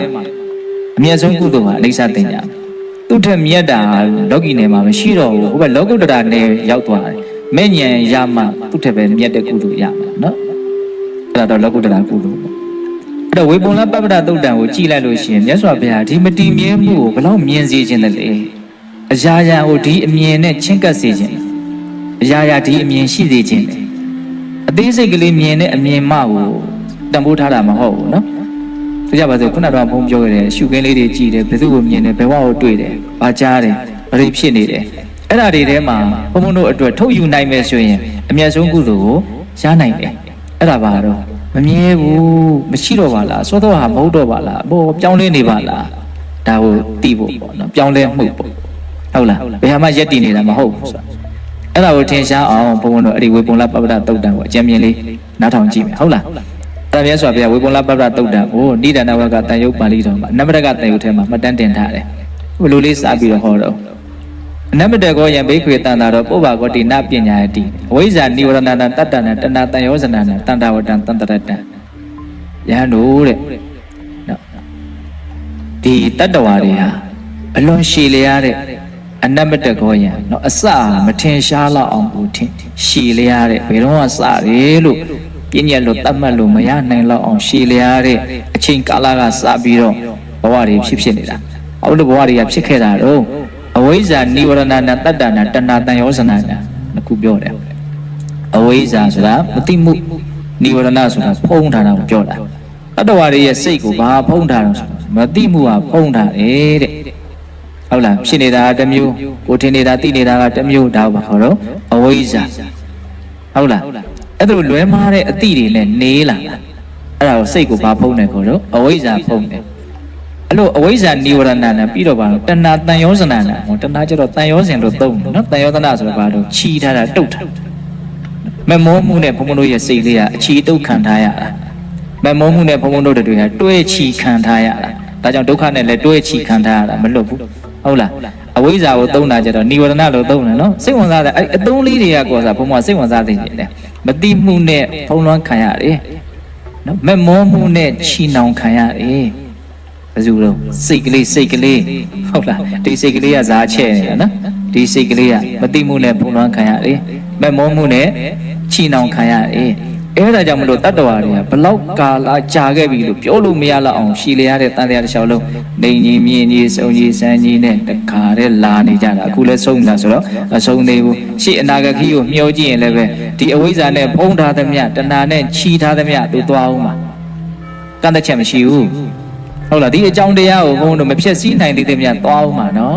အမြတ်ဆုံးကုသိုလ်ဟာအိဋ္ဌသင်ညာသူ့ထက်မြတ်တာလောကီနယ်မှာမရှိတော့ဘူးဟိုဘက်လောကုတ္တရာနယ်ရောက်သွားတယ်မဲ့ဉဏ်ရမှသူ့ထက်ပဲမြတ်တဲ့ကုသိုလ်ရမှာနော်အဲ့ဒါတော့လောကုတ္တရာကုသိုလ်ပေါ့အဲ့တော့ဝေပုံလပပဒတုတ်တန်ကိုကြည့်လိုက်လို့ရှိရင်မြတ်စွာဘုရားဒီမတည်မြဲမှုကိုဘယ်လောက်မြင်စေခြင်းလဲအရာရာကိုဒီအမြင်နဲ့ချင်းကပ်စေခြင်းအရာရာဒီအမြင်ရှိစေခြင်းအသေးစိတ်ကလေးမြင်တဲ့အမြင်မှကိုတန်ဖိုးထားတာမဟုတ်ဘူးနော်ဆိုကြပါစို့ခုနကတော့ဘုံပြောခဲ့တယ်ရှုခင်းလေးတွေကြည့်တယ်ဘယ်သူ့ကိုမြင်တယ်ဘယ်ဘဝကိုတွေ့တယ်ဘာကြားတယ်ဘာတွေဖြစ်နေတယ်အဲ့ဒါတွေထဲမှာဘုံတို့အတွက်ထုတ်ယူနိုင်မယ်ဆိုရင်အမြတ်ဆုံးကုသိုလ်ကိုရနိုင်တယ်အဲ့ဒါပါတော့မမြဲဘူးမရှိတော့ပါလားစောတော့ဟာမဟုတ်တော့ပါလားဘောပြောင်းလဲနေပါလားဒါကိုသိဖို့ပေါ့နော်ပြောင်းလဲမှုပေါ့ဟုတ်လားဘယ်ဟာမှရက်တည်နေတာမဟုတ်ဘူးဆိုအဲ့ဒါကိုထင်ရှားအောင်ဘုံတို့အဲ့ဒီဝေပုံလပပဒတုတ်တန်ကိုအကျဉ်းမြင်လေးနားထောင်ကြည့်မယ်ဟုတ်လားအဲ့ဒါမြတ်စွာဘုရားဝေပုံလပပဒတုတ်တန်ကိုနိဒာနဝကတန်ယုတ်ပါဠိတော်မှာနမတကတန်ယုတ်ထဲမှာမှတ်တမ်းတင်ထားတယ်ဘယ်လိုလေးစပြီးတော့ဟောတော့နမတကောယံဘိက္ခွေတန်တာတော့ပုဗ္ဗကောတိနပညာယတိအဝိဇ္ဇာနိဝရဏတတ္တနာတဏတန်ယောဇနာတန်တဝတံတန်တရတံယဟန်တို့တဲ့နော်ဒီတတ္တဝါတွေဟာအလွန်ရှည်လျားတဲ့အနမတကောယံနော်အစမထင်ရှားလောက်အောင်ကိုထင်ရှည်လျားတဲ့ဘယ်တော့မှစတယ်လို့ပြည့်ညက်လို့တတ်မှတ်လို့မရနိုင်လောက်အောင်ရှည်လျားတဲ့အချိန်ကာလကစပြီးတော့ဘဝတွေဖြစ်နေတာအဲ့လိုဘဝတွေကဖြစ်ခဲ့တာတော့အဝိဇ္ဇာနိဝရဏနာတတ္တနာတဏတန်ယောဇနာနှစ်ခုပြောတယ်အဝိဇ္ဇာဆိုတာမသိမှုနိဝရဏဆိုတာဖုံးထားတာကိုပြောတာတတ္တဝါတွေရဲ့စိတ်ကိုဘာဖုံးထားတော့ဆိုမသိမှုဟာဖုံးထားတယ်တဲ့ဟုတ်လားဖြစ်နေတာတစ်မျိုးကိုထင်နေတာသိနေတာကတစ်မျိုးဒါပါခေါ်တော့အဝိဇ္ဇာဟုတ်လားအဲ့ဒါလိုလွဲမားတဲ့အတိတွေနဲ့နေလာအဲ့ဒါကိုစိတ်ကိုဘာဖုံးတယ်ခေါ်တော့အဝိဇ္ဇာဖုံးတယ်အဲ့လိုအဝိဇ္ဇာနိဝရဏနာပြီးတော့ပါတော့တဏတန်ယောဇနာနာဟောတဏကျတော့တန်ယောဇဉ်လို့သုံးတယ်နော်တန်ယောဇနာဆိုတော့ဘာလို့ခြီးထားတာတုတ်ထားမမောမှုနဲ့ဘုံဘုံတို့ရဲ့စိတ်လေးကအခြီးတုတ်ခံထားရတာမမောမှုနဲ့ဘုံဘုံတို့တွေကတွဲခြီးခံထားရတာဒါကြောင့်ဒုက္ခနဲ့လည်းတွဲခြီးခံထားရတာမလွတ်ဘူးဟုတ်လားအဝိဇ္ဇာကိုသုံးတာကျတော့နိဝရဏလို့သုံးတယ်နော်စိတ်ဝင်စားတဲ့အဲ့အသုံးလေးတွေကကောစားဘုံဘုံစိတ်ဝင်စားသိနေတယ်မတိမှုနဲ့ဖုံးလွှမ်းခံရတယ်နော်မမောမှုနဲ့ခြီးနှောင်ခံရတယ်ဘယ်သူတော့စိတ်ကလေးဟုတ်လားဒီစိတ်ကလေးကဇာချဲ့နေတာနော်ဒီစိတ်ကလေးကမတိမှုနဲ့ဖုံးလွှမ်းခံရတယ်မမောမှုနဲ့ခြီးနှောင်ခံရတယ်အဲ့ဒါကြောင့်မလို့တတ္တဝါတွေကဘလောက်ကာလကြာခဲ့ပြီလို့ပြောလို့မရတော့အောင်ရှည်လျားတဲ့တန်တရားတစ်လျှောက်လုံးနေကြီးမြင့်ကြီးစုံကြီးစမ်းကြီးနဲ့တခါတည်းလာနေကြတာအခုလည်းဆုံးတာဆိုတော့မဆုံးသေးဘူးရှေ့အနာဂတ်ခီးကိုမျှောကြည့်ရင်လည်းပဲဒီအဝိဇ္ဇာနဲ့ဖုံးထားသမျှတဏှာနဲ့ခြီးထားသမျှသူသွားအောင်ပါကန့်သက်ချက်မရှိဘူးဟုတ်လားဒီအကြောင်းတရားကိုဘုန်းတို့မဖြစ်စည်းနိုင်သေးတဲ့မြတ်သွားအောင်ပါနော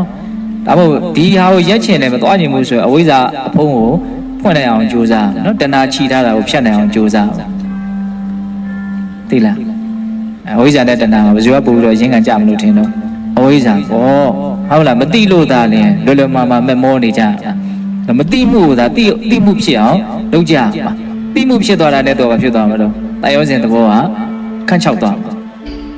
်ဒါမို့ဒီဟာကိုရက်ချင်တယ်မသွားချင်ဘူးဆိုရင်အဝိဇ္ဇာအဖုံးကိုဖွင့်နိုင်အောင်ကြိုးစားနော်တဏှာခြီးထားတာကိုဖြတ်နိုင်အောင်ကြိုးစားသိလားအဝိဇ္ဇာနဲ့တဏှာမှာဘယ်သူကပို့ပြီးတော့ရင်းခံကြမလို့ထင်တော့အဝိဇ္ဇာပေါ့ဟုတ်လားမသိလို့သာလင်လွယ်လွယ်မှာမမောနေကြမသိမှုကသာသိမှုဖြစ်အောင်လုပ်ကြပါသိမှုဖြစ်သွားတာနဲ့တော့ဖြစ်သွားမှာတော့တန်ရောစဉ်သဘောကခန့်ချောက်သွားမှာ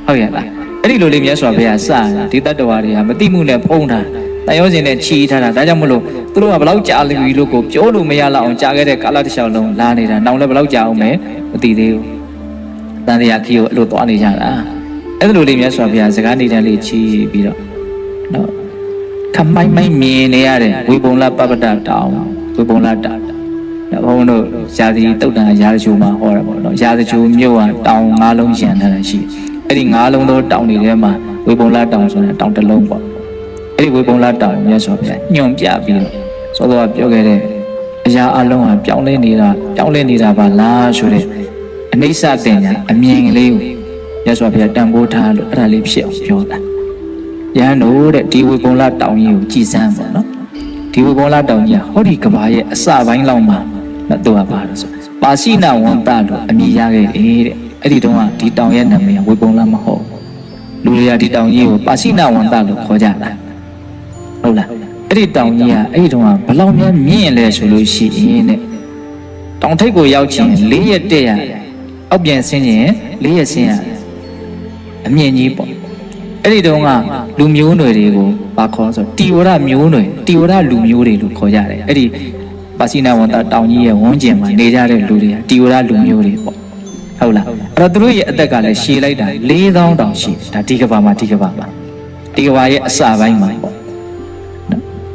ဟုတ်ရဲ့လားအဲ့ဒီလိုလေးမြတ်စွာဘုရားစတာဒီတတ္တဝါတွေဟာမသိမှုနဲ့ဖုံးတာတန်ရောစဉ်နဲ့ခြီးထားတာဒါကြောင့်မလို့သူတို့ကဘယ်လောက်ကြာပြီလို့ကိုပြောလို့မရလောက်အောင်ကြာခဲ့တဲ့ကာလတစ်လျှောက်လုံးလာနေတာနောက်လည်းဘယ်လောက်ကြာအောင်မဲမသိသေးဘူးတန်တရားခီးကိုအဲ့လိုသွားနေကြတာအဲ့လိုလေးမြတ်စွာဘုရားစကားနေတန်းလေးခြီးပြီးတော့နော်ခမိုင်းမိုင်းမြင်နေရတဲ့ဝေပုံလပပတတောင်ဝေပုံလတာဘုန်းတို့ရာသီတုတ်တန်ရာဇချိုမှာဟောတာပေါ့နော်ရာဇချိုမြို့ဟာတောင်၅လုံးရံထားတာရှိအဲ့ဒီ၅လုံးသောတောင်တွေထဲမှာဝေပုံလတောင်ဆိုတဲ့တောင်တစ်လုံးပေါ့အဲ့ဒီဝေပုံလတောင်မြတ်စွာဘုရားညွန်ပြပြီးတော့စောစောကပြောခဲ့တဲ့အရာအလုံးဟာပြောင်းလဲနေတာပါလားဆိုတဲ့ အနိစ္စတင်ညာအမြင်ကလေးကိုမြတ်စွာဘုရားတန်ဖိုးထားလို့အဲ့ဒါလေးဖြစ်အောင်ပြောတာယဟန်တို့တဲ့ဒီဝေပုံလတောင်ကြီးကိုကြည်စမ်းပါနော်ဒီဝေပုံလတောင်ကြီးကဟောဒီကဘာရဲ့အစပိုင်းလောက်မှာတော့ပါလို့ဆိုပါဠိနာဝန္တလို့အမည်ရခဲ့တယ်တဲ့အဲ့ဒီတုန်းကဒီတောင်ရဲ့နာမည်ကဝေပုံလမဟုတ်လူတွေကဒီတောင်ကြီးကိုပါဠိနာဝန္တလို့ခေါ်ကြတာဟုတ်လားအဲ့ဒီတောင်ကြီးကအဲ့ဒီတုန်းကဘလောက်များမြင့်လဲဆိုလို့ရှိရင်တဲ့တောင်ထိပ်ကိုရောက်ချင်၄ရက်တက်ရတယ်အောက်ပြန်ဆင်းရင်၄ရက်ဆင်းရတယ်အမြင့်ကြီးပေါ့အဲ့ဒီတုန်းကလူမျိုးနွယ်တွေကိုဘာခေါ်ဆိုတီဝရမျိုးနွယ်တီဝရလူမျိုးတွေလို့ခေါ်ကြတယ်အဲ့ဒီပါဠိနာဝန္တတောင်ကြီးရဲ့ဝန်းကျင်မှာနေကြတဲ့လူတွေကတီဝရလူမျိုးတွေပေါ့ဟုတ်လားအဲ့တော့သူတို့ရဲ့အသက်ကလည်းရှည်လိုက်တာ4000တောင်ရှိတယ်ဒါဒီကဘာမှာဒီကဘာရဲ့အစပိုင်းမှာပေါ့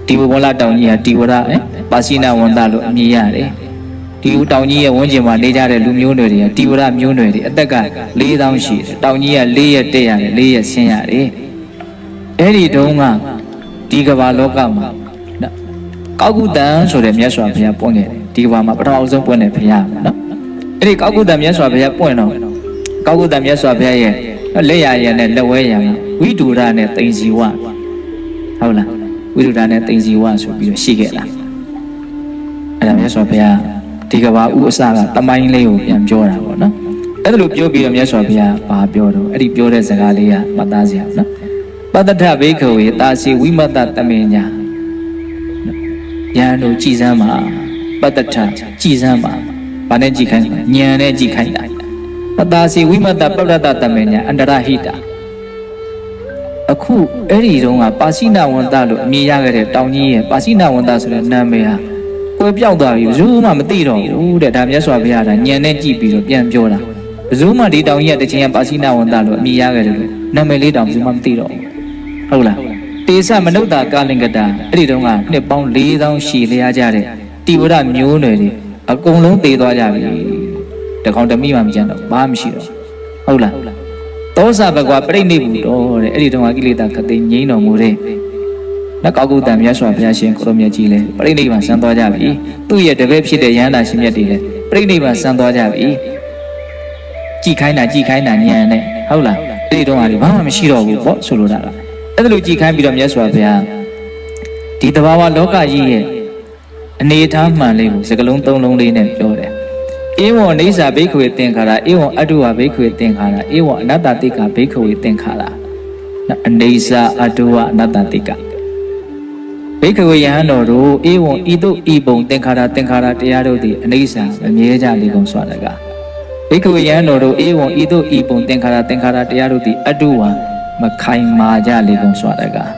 ဒီဝေပုံလတောင်ကြီးကတီဝရပါဠိနာဝန္တလို့အမည်ရတယ်ဒီတောင်ကြီးရဲ့ဝန်းကျင်မှာနေကြတဲ့လူမျိုးနွယ်တွေကတီဝရမျိုးနွယ်တွေအသက်က4000ရှိတယ်တောင်ကြီးက4ရက်တက်ရတယ်4ရက်ဆင်းရတယ်အဲ့ဒီတုန်းကဒီကဘာလောကမှာကောက်ကုတန်ဆိုတဲ့မြတ်စွာဘုရားပွင့်ခဲ့တယ်ဒီကဘာမှာပထမဆုံးပွင့်တဲ့ဘုရားနော်အဲ့ဒီကောက်ကုတန်မြတ်စွာဘုရားပွင့်တော့ကောက်ကုတန်မြတ်စွာဘုရားရဲ့လက်ရရနဲ့လက်ဝဲရံဝိတုဒ္ဓနဲ့တိန်စီဝဟုတ်လားဝိတုဒ္ဓနဲ့တိန်စီဝဆိုပြီးတော့ရှိခဲ့လားအဲ့ဒါမြတ်စွာဘုရားဒီကဘာဥအစကတမိုင်းလေးကိုပြန်ပြောတာပေါ့နော်အဲ့ဒါလိုပြောပြီးတော့မြတ်စွာဘုရားဘာပြောတော့အဲ့ဒီပြောတဲ့စကားလေးကမှတ်သားစရာနော်ပတ္တထဘိက္ခဝေတာစီဝိမတ္တတမေညာဉာဏ်တို့ကြည်စမ်းပါပတ္တထကြည်စမ်းပါဘာနဲ့ကြည်ခိုင်းဉာဏ်နဲ့ကြည်ခိုင်းတာပတ္တာစီဝိမတ္တပတ္တတမေညာအန္တရဟိတာအခုအဲ့ဒီတုန်းကပါဠိနာဝန္တလို့အမည်ရခဲ့တဲ့တောင်ကြီးရဲ့ပါဠိနာဝန္တဆိုတဲ့နာမည်ဟာကွယ်ပြောက်သွားပြီဘယ်သူမှမသိတော့ဘူးတဲ့ဒါမြတ်စွာဘုရားကညံနဲ့ကြည့်ပြီးတော့ပြန်ပြောတာဘယ်သူမှဒီတောင်ကြီးကတခြင်းကပါဠိနာဝန္တလို့အမည်ရခဲ့တယ်လို့နာမည်လေးတောင်ဘယ်သူမှမသိတော့ဘူးဟုတ်လားတေသမနုဿာကာလင်္ကတာအဲ့ဒီတုန်းကနှစ်ပေါင်း4000ရှည်လျားကြတဲ့တိဝရမျိုးနွယ်တွေအကုန်လုံးသေသွားကြပြီတကောင်တမိမှမကြံတော့ဘာမှမရှိတော့ဟုတ်လားသောစာဘကွာပြိဋိနိဗ္ဗူတော်တဲ့အဲ့ဒီတုန်းကကိလေသာခသိငြိမ်းတော်မူတဲ့နတ်ကောက်ကုတန်မြတ်စွာဘုရားရှင်ကိုရောမြတ်ကြီးလည်းပြိဋိနိဗ္ဗာန်ဆန်းသွားကြပြီသူ့ရဲ့တပည့်ဖြစ်တဲ့ယန္တာရှင်မြတ်တွေလည်းပြိဋိနိဗ္ဗာန်ဆန်းသွားကြပြီကြည်ခိုင်းတာညံနဲ့ဟုတ်လားအဲ့ဒီတုန်းကဘာမှမရှိတော့ဘူးပေါ့ဆိုလိုတာလားအဲ့ဒါလိုကြည်ခိုင်းပြီးတော့မြတ်စွာဘုရားဒီတဘာဝလောကကြီးရဲ့အနေအထားမှန်လေးကိုစကလုံး၃လုံးလေးနဲ့ပြောတယ်ဧဝံအိဋ္ဌာဘိက္ခဝေသင်္ခါရဧဝံအတုဝဘိက္ခဝေသင်္ခါရဧဝံအနတ္တတိကဘိက္ခဝေသင်္ခါရအနေစာအတုဝအနတ္တတိကဘိက္ခဝေယဟန်တော်တို့ဧဝံဤသို့ဤပုံသင်္ခါရတရားတို့သည်အနေစာမမြဲကြလေကုန်စွာတကားဘိက္ခဝေယဟန်တော်တို့ဧဝံဤသို့ဤပုံသင်္ခါရတရားတို့သည်အတုဝမခိုင်မာကြလေကုန်စွာတကား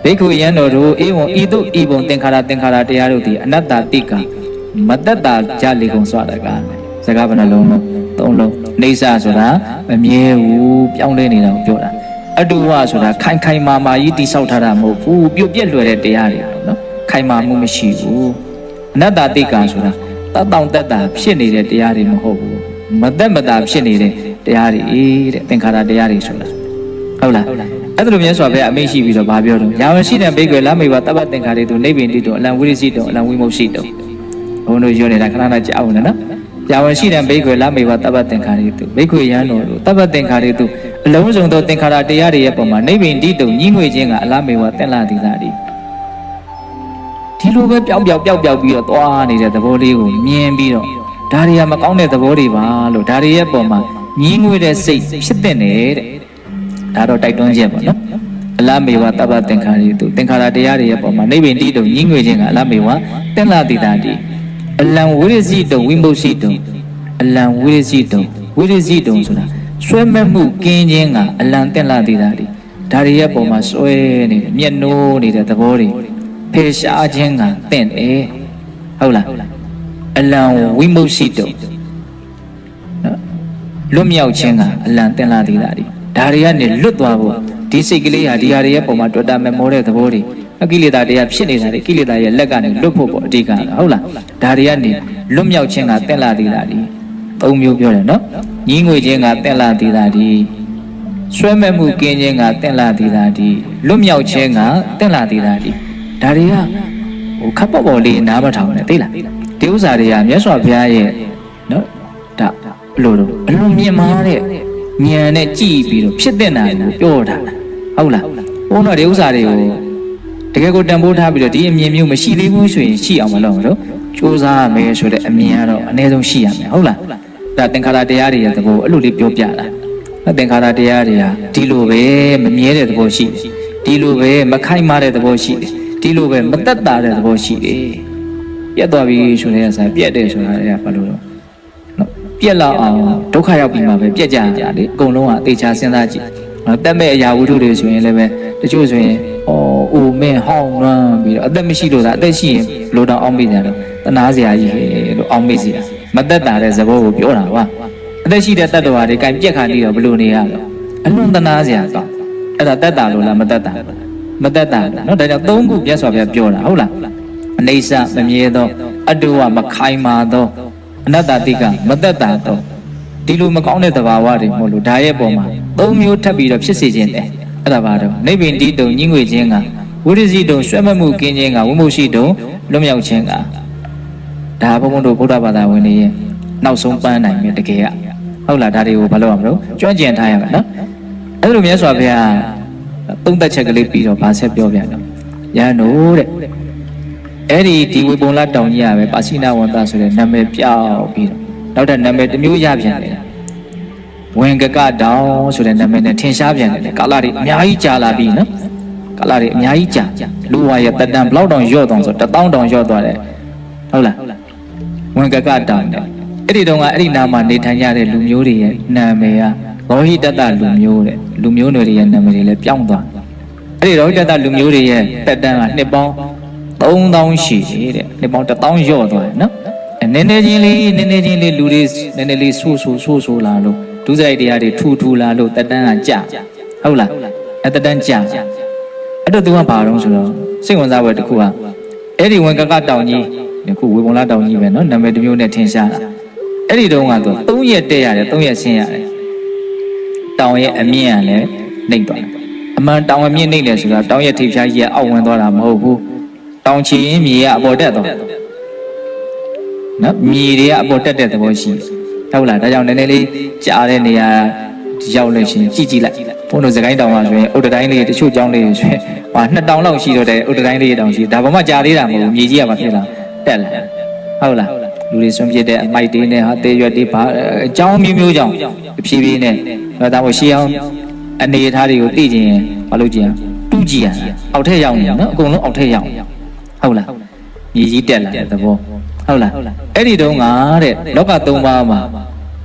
ဘိက္ခဝေယံတော်တို့ဧဝံဤသို့ဤပုံသင်္ခါရတရားတို့သည်အနတ္တတိကမတ္တတာကြလေကုန်စွာတကားစကားဘယ်နှလုံးလဲ၃လုံးနေစာဆိုတာမမြဲဘူးပြောင်းလဲနေတာကိုပြောတာအတုဝဆိုတာခိုင်မာကြီးတိဆောက်ထားတာမဟုတ်ဘူးပြုတ်ပြက်လွယ်တဲ့တရားတွေနော်ခိုင်မာမှုမရှိဘူးအနတ္တတိကဆိုတာတတ်တာဖြစ်နေတဲ့တရားတွေမဟုတ်ဘူးမတာဖြစ်နေတဲ့တရားတွေတဲ့သင်္ခါရတရားတွေဆိုတာဟုတ်လားအဲ့ဒါလိုမြတ်စွာဘုရားအမိန့်ရှိပြီးတော့ဗာပြောတော့ယာဝရှိတဲ့ဘိက္ခွေလမေဝတပ္ပသင်္ခါရေတုနိဗ္ဗိန္တိတုအလံဝိရိစိတုအလံဝိမုတ်စိတုဘုန်းတို့ပြောနေတာခဏခဏကြားအောင်နော်ယာဝရှိတဲ့ဘိက္ခွေလမေဝတပ္ပသင်္ခါရေတုဘိက္ခွေယံတော်တို့တပ္ပသင်္ခါရေတုအလုံးစုံသောသင်္ခါရတရားတွေရဲ့ပုံမှာနိဗ္ဗိန္တိတုညှိငွေခြင်းကအလားမေဝတင့်လာသည်သာဒီလိုပဲပျောက်ပြီးတော့သွားနေတဲ့သဘောလေးကိုမြင်ပြီးတော့ဒါတွေကမကောင်းတဲ့သဘောတွေပါလို့ဒါတွေရဲ့ပုံမှာညှိငွေတဲ့စိတ်ဖြစ်တဲ့တဲ့ဒါတော့တိုက်တွန်းချက်ပေါ့နော်အလားမေဝတပ္ပသင်္ခါရေတုသင်္ခါရတရားတွေရဲ့ပုံမှာနိဗ္ဗိန္တိတုညှိငွေခြင်းကအလားမေဝတင့်လာသည်သာဒီအလံဝိရစိတုဝိမုတ်စိတုအလံဝိရစိတုဆိုတာဆွဲမဲ့မှုကင်းခြင်းကအလံတင့်လာသည်သာဒီဒါတွေရဲ့ပုံမှာဆွဲနေတယ်မျက်နှိုးနေတဲ့သဘောတွေဖေရှားခြင်းကတင့်တယ်ဟုတ်လားအလံဝိမုတ်စိတုလွတ်မြောက်ခြင်းကအလံတင့်လာသည်သာဒီဒါတွေကနေလွတ်သွားဖို့ဒီစိတ်ကလေးဟာဒီဟာတွေရဲ့ပုံမှာတွေ့တာမဲ့မောတဲ့သဘောတွေအကိလေသာတရားဖြစ်နေတာတွေကိလေသာရဲ့လက်ကနေလွတ်ဖို့ပေါ့အဓိကဟုတ်လားဒါတွေကနေလွတ်မြောက်ခြင်းကတင့်လာသည်သာဒီ၃မျိုးပြောတယ်နော်ညီးငွေခြင်းကတင့်လာသည်သာဒီဆွဲမဲ့မှုကင်းခြင်းကတင့်လာသည်သာဒီလွတ်မြောက်ခြင်းကတင့်လာသည်သာဒီဒါတွေကခပ်ပေါ်လေးနားမထောင်နဲ့သိလားဒီဥစ္စာတွေကမြတ်စွာဘုရားရဲ့နော်ဒါ လို့တော့အလုံးမြင်မာတဲ့ဉာဏ်နဲ့ကြည့်ပြီးတော့ဖြစ်တဲ့နာကိုပြောတာဟုတ်လားဘုန်းတော်ဒီဥစ္စာတွေကိုတကယ်ကိုတန်ဖိုးထားပြီးတော့ဒီအမြင်မျိုးမရှိသေးဘူးဆိုရင်ရှိအောင်မလုပ်ဘူးစူးစမ်းရမယ်ဆိုတဲ့အမြင်ကတော့အနည်းဆုံးရှိရမယ်ဟုတ်လားဒါသင်္ခါရတရားတွေရဲ့သဘောအဲ့လိုလေးပြောပြတာသင်္ခါရတရားတွေဟာဒီလိုပဲမမြဲတဲ့သဘောရှိတယ်ဒီလိုပဲမခိုင်မာတဲ့သဘောရှိတယ်ဒီလိုပဲမသက်သာတဲ့သဘောရှိတယ်ပြတ်သွားပြီဆိုတဲ့အခါပြတ်တယ်ဆိုတာကဘာလို့လဲပြက်လောက်အောင်ဒုက္ခရောက်ပြီးမှပဲပြက်ကြကြလေအကုန်လုံးကသေချာစဉ်းစားကြည့်တက်မဲ့အရာဝတ္ထုတွေဆိုရင်လည်းပဲတချို့ဆိုရင်အိုမင်းဟောင်းနှမ်းပြီးတော့အသက်မရှိလို့သာအသက်ရှိရင်လိုတော့အောင်းမိကြတယ်တနာစရာကြီးလို့အောင်းမိစီမသက်တာတဲ့သဘောကိုပြောတာပါအသက်ရှိတဲ့တတ္တဝါတွေကပြက်ခါနေတော့ဘယ်လိုနေရလဲအလွန်တနာစရာတော့အဲ့ဒါသက်တာလို့လားမသက်တာမသက်တာနော်ဒါကြောင့်သုံးခုပြတ်စွာပြပြောတာဟုတ်လားအနေဆမမြဲသောအတုဝမခိုင်မာသောအနတ္တတိကမသက်တာတော့ဒီလိုမကောင်းတဲ့သဘာဝတွေမို့လို့ဒါရဲ့ပုံမှာသုံးမျိုးထပ်ပြီးတော့ဖြစ်စေခြင်းတယ်အဲ့ဒါပါတော့နိဗ္ဗာန်တိတုံညှင်းငွေခြင်းကဝိရဇိတုံဆွဲမှတ်မှုကင်းခြင်းကဝိမုရှိတုံလွတ်မြောက်ခြင်းကဒါဘုန်းတော်ဗုဒ္ဓဘာသာဝင်တွေရဲ့နောက်ဆုံးပန်းနိုင်မြဲတကယ်ကဟုတ်လားဒါတွေကိုဘာလို့ရမလို့ကျွမ်းကျင်ထားရမယ်နော်အဲ့လိုမြတ်စွာဘုရားသုံးသက်ချက်ကလေးပြီးတော့ဗာဆက်ပြောပြန်တော့ရဟန်းတို့တဲ့အဲ့ဒီဝေပုံလတောင်ကြီးရပဲပါစိနာဝန္တဆိုတဲ့နာမည်ပြောက်ပြီးတော့နောက်ထပ်နာမည်တစ်မျိုးရပြန်တယ်ဝင်ကကတောင်ဆိုတဲ့နာမည်နဲ့ထင်ရှားပြန်တယ်ကာလတွေအများကြီးကြာလာပြီနော်ကာလတွေအများကြီးကြာလူဝါရဲ့တတန်ဘလောက်တောင်ရော့တောင်ဆို1000တောင်ရော့သွားတယ်ဟုတ်လားဝင်ကကတောင်တဲ့အဲ့ဒီတုန်းကအဲ့ဒီနာမှာနေထိုင်ကြတဲ့လူမျိုးတွေရဲ့နာမည်ကရောဟိတတလူမျိုးတဲ့လူမျိုးတွေရဲ့နာမည်တွေလည်းပြောင်းသွားအဲ့ဒီရောဟိတတလူမျိုးတွေရဲ့တတန်ကနှစ်ပေါင်း3000ရှိတယ်တဲ့နှစ်ပေါင်း1000ရော့သွားတယ်နော်နည်းနည်းချင်းလေးလူတွေနည်းနည်းလေးဆိုးလာလို့ဒုစရိုက်တရားတွေထူလာလို့တတန်းကကြာဟုတ်လားအဲ့တတန်းကြာအဲ့တော့သူကဘာတော့ဆိုတော့စိတ်ဝင်စားပွဲတစ်ခုကအဲ့ဒီဝင်ကကတောင်ကြီးခုဝေပုံလာတောင်ကြီးပဲနော်နာမည်တစ်မျိုးနဲ့ထင်ရှားတာအဲ့ဒီတုန်းကတော့3ရက်တက်ရတယ်3ရက်ဆင်းရတယ်တောင်ရဲ့အမြင့်ကလည်းနှိမ့်သွားတယ်အမှန်တောင်အမြင့်နှိမ့်တယ်ဆိုတာတောင်ရဲ့ထိပ်ဖြားကြီးကအောက်ဝင်သွားတာမဟုတ်ဘူးတောင်ချီရင်မြေကအပေါ်တက်သွားနော်မြေတွေကအပေါ်တက်တဲ့သဘောရှိဟုတ်လားဒါကြောင့်နည်းနည်းလေးကြားတဲ့နေရာရောက်လို့ရှိရင်ကြည့်လိုက်ဘုန်းတော်စကိုင်းတောင်မှာဆိုရင်ဥဒတိုင်းလေးတချို့ကျောင်းလေးဆိုရင်ဟာ2000လောက်ရှိတော့တဲ့ဥဒတိုင်းလေးတောင်ရှိဒါဘာမှကြားသေးတာမဟုတ်ဘူးမြေကြီးကမဖြစ်လာတက်လာဟုတ်လားလူတွေဆွန့်ပြစ်တဲ့အမိုက်တွေနဲ့ဟာတေရွက်တွေဘာအကြောင်းမျိုးကြောင့်ဖြည်းဖြည်းနဲ့ဒါမှမဟုတ်ရှေးအောင်အနေအထားတွေကိုသိကျင်ရင်မလုပ်ကြည့်တူးကြည့်ရအောက်ထက်ရောက်နေနော်အကုန်လုံးအောက်ထက်ရောက်ဟုတ်လားမြေကြီးတက်လာတဲ့သဘောဟုတ်လားအဲ့ဒီတုန်းကတဲ့လောက3ပါးမှာ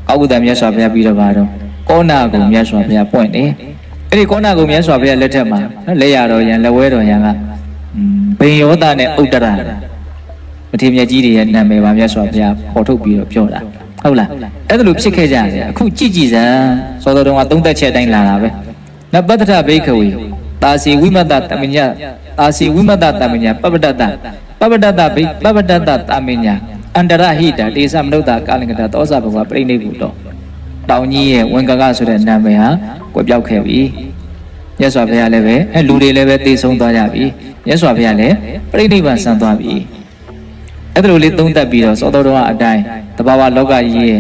အောက်ကုသမြတ်စွာဘုရားပြီးတော့ပါတော့ကောဏဂုံမြတ်စွာဘုရားပွင့်တယ်အဲ့ဒီကောဏဂုံမြတ်စွာဘုရားလက်ထက်မှာလက်ရတော်ရန်လက်ဝဲတော်ရန်ကဘိယောသနဲ့ဥတ္တရမထေရမြတ်ကြီးတွေရဲ့နာမည်ပါမြတ်စွာဘုရားပေါ်ထုတ်ပြီးတော့ပြောတာဟုတ်လားအဲ့ဒါလိုဖြစ်ခဲ့ကြတယ်အခုကြည့်စမ်းစောတော်တော်ကသုံးသက်ချက်တိုင်းလာတာပဲနပတ္တထဘိခဝေတာစီဝိမတ္တတမညတာစီဝိမတ္တတမညပပတ္တတပပတ္တတဘိပပတ္တတတမညအန္တရဟိတာတေသမနုဿကာလင်္ကတသောဇဘဝပြိဋိဘုတော်တောင်ကြီးရဲ့ဝင်ကကဆိုတဲ့နာမည်ဟာကွယ်ပြောက်ခဲ့ပြီမြတ်စွာဘုရားလည်းပဲအဲလူတွေလည်းပဲသိဆုံးသွားကြပြီမြတ်စွာဘုရားလည်းပြိဋိဘံဆံသွားပြီအဲ့ဒါလိုလေးသုံးသပ်ပြီးတော့သောတော်ကအတိုင်းတဘာဝလောကကြီးရဲ့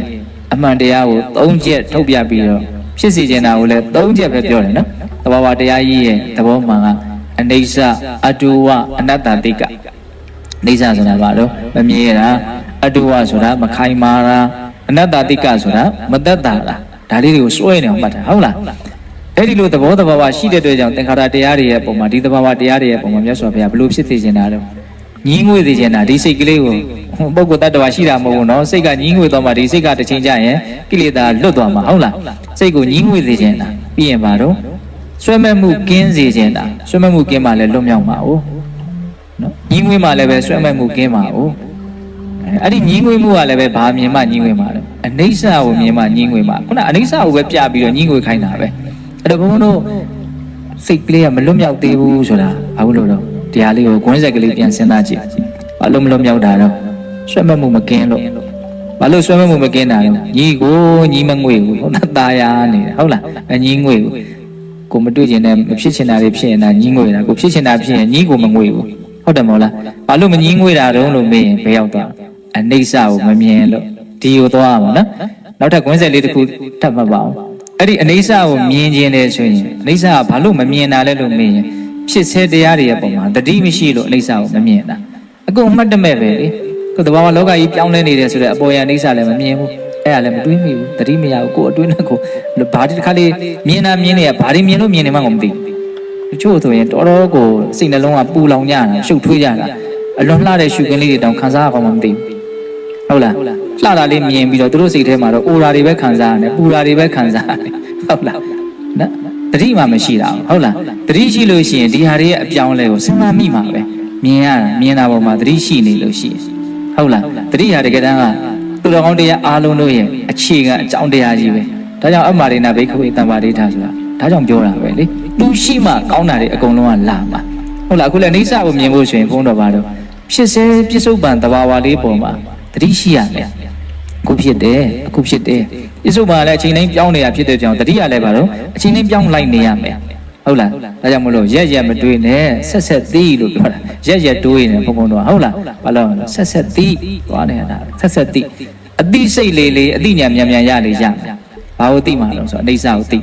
အမှန်တရားကို3ချက်ထုတ်ပြပြီးတော့ဖြစ်စီခြင်းတာကိုလည်း3ချက်ပဲပြောတယ်နော်တဘာဝတရားကြီးရဲ့သဘောမှန်ကအနိစ္စအတုဝအနတ္တတိကနေစ္စဆိုတာဘာလို့မမြဲတာအတုဝဆိုတာမခိုင်မာတာအနတ္တတိကဆိုတာမသက်တာလားဒါလေးတွေကိုစွဲနေအောင်မှတ်တာဟုတ်လားအဲ့ဒီလိုသဘောတဘာဝရှိတဲ့အတွက်ကြောင့်သင်္ခါရတရားတွေရဲ့ပုံမှာဒီသဘာဝတရားတွေရဲ့ပုံမှာမြတ်စွာဘုရားဘလို့ဖြစ်စေချင်တာလဲညီးငွေစေချင်တာဒီစိတ်ကလေးကိုပုဂ္ဂိုလ်တ attva ရှိတာမဟုတ်ဘူးနော်စိတ်ကညီးငွေတော့မှဒီစိတ်ကတစ်ချိန်ကျရင်ကိလေသာလွတ်သွားမှာဟုတ်လားစိတ်ကိုညီးငွေစေချင်တာပြီးရင်ပါတော့ဆွဲမဲ့မှုကင်းစေချင်တာဆွဲမဲ့မှုကင်းမှလည်းလွတ်မြောက်မှာ哦နော်ညီးငွေမှလည်းပဲဆွဲမဲ့မှုကင်းမှာ哦အဲ့ဒီညီးငွေမှုကလည်းပဲဘာမြင်မှညီးငွေမှာလဲအနိစ္စကိုမြင်မှညီးငွေမှာခုနအနိစ္စကိုပဲပြပြီးတော့ညီးငွေခိုင်းတာပဲအဲ့တော့ဘုန်းတို့စိတ်ကလေးကမလွတ်မြောက်သေးဘူးဆိုတာဘာလို့လဲတရားလေးကိုခွင်းဆက်ကလေးပြန်စဉ်းစားကြည့်ဘာလို့မလွတ်မြောက်တာတော့ဆွဲမဲ့မှုမကင်းလို့ဘာလို့ဆွဲမဲ့မှုမကင်းတာလဲညီကိုညီမငွေဘူးဟုတ်လားตาယာနေတယ်ဟုတ်လားအညီငွေကိုမတွေ့ကျင်တဲ့မဖြစ်ချင်တာတွေဖြစ်ရင်ဒါညီငွေတာကိုဖြစ်ချင်တာဖြစ်ရင်ညီကိုမငွေဘူးဟုတ်တယ်မဟုတ်လားဘာလို့မညီငွေတာတုံးလို့မေးရင်ဘယ်ရောက်သွားအနိစ္စကိုမမြင်လို့ဒီကိုသွားမှာနော် နောက်ထပ်ကွင်းဆက်လေးတစ်ခုထပ်မှတ်ပါအောင်အဲ့ဒီအနေဆာကိုမြင်ခြင်းတယ်ဆိုရင်အနေဆာကဘာလို့မမြင်တာလဲလို့မေးရင်ဖြစ်စေတရားတွေရဲ့ပုံမှာတတိမရှိလို့အနေဆာကိုမမြင်တာအကုန်မှတ်တမဲ့ပဲလေကိုယ်တဘာဝလောကကြီးပြောင်းလဲနေတယ်ဆိုတဲ့အပေါ်ရအနေဆာလည်းမမြင်ဘူးအဲ့ဒါလည်းမတွေးမိဘူးတတိမရဘူးကိုယ်အတွင်းနဲ့ကိုဘာဒီတစ်ခါလေးမြင်တာမြင်နေရဘာဒီမြင်လို့မြင်နေမှမသိဘူးတချို့ဆိုရင်တော်တော်ကိုစိတ်နှလုံးကပူလောင်ကြတာရှုပ်ထွေးကြတာအလွန်လှတဲ့ရှုခင်းလေးတွေတောင်ခံစားရအောင်မသိဘူးဟုတ်လားလှတာလေးမြင်ပြီးတော့သူတို့စိတ်ထဲမှာတော့အိုရာတွေပဲခံစားရတယ်ပူရာတွေပဲခံစားရတယ်ဟုတ်လားနော်တတိမှမရှိတာဟုတ်လားတတိရှိလို့ရှိရင်ဒီဟာတွေရဲ့အပြောင်းလဲကိုစဉ်းစားမိမှာပဲမြင်ရတာမြင်တာပေါ်မှာတတိရှိနေလို့ရှိရင်ဟုတ်လားတတိဟာတကယ်တမ်းကသူတော်ကောင်းတရားအားလုံးတို့ရဲ့အခြေခံအကြောင်းတရားကြီးပဲဒါကြောင့်အမရိနာဘိက္ခဝေတံပါဒိဋ္ဌဆိုတာဒါကြောင့်ပြောတာပဲလေသူရှိမှကောင်းတာတွေအကုန်လုံးကလာမှာဟုတ်လားအခုလည်းအိဋ္ဌကိုမြင်ဖို့ဆိုရင်ဘုန်းတော်ပါတော့ဖြစ်စေပြစ္ဆုတ်ပံတဘာဝလေးပေါ်မှာတတိရှိရမယ်အခုဖြစ်တယ်အခုဖြစ်တယ်ပြစ္ဆုတ်ပံလည်းအချိန်တိုင်းပြောင်းနေတာဖြစ်တဲ့ကြောင့်တတိရလည်းပါတော့အချိန်တိုင်းပြောင်းလိုက်နေရမယ်ဟုတ်လားဒါကြောင့်မလို့ရက်မတွေးနဲ့ဆက်ဆက်သီးလို့ပြောတာရက်တွေးနေဘုံဘုံတော့ဟုတ်လားဘာလို့ဆက်ဆက်သီးသွားနေတာဆက်ဆက်သီးအတိစိတ်လေးအတိညာမြန်မြန်ရလေရဘာလို့သိမှာလဲဆိုတော့အိဋ္ဌကိုသိ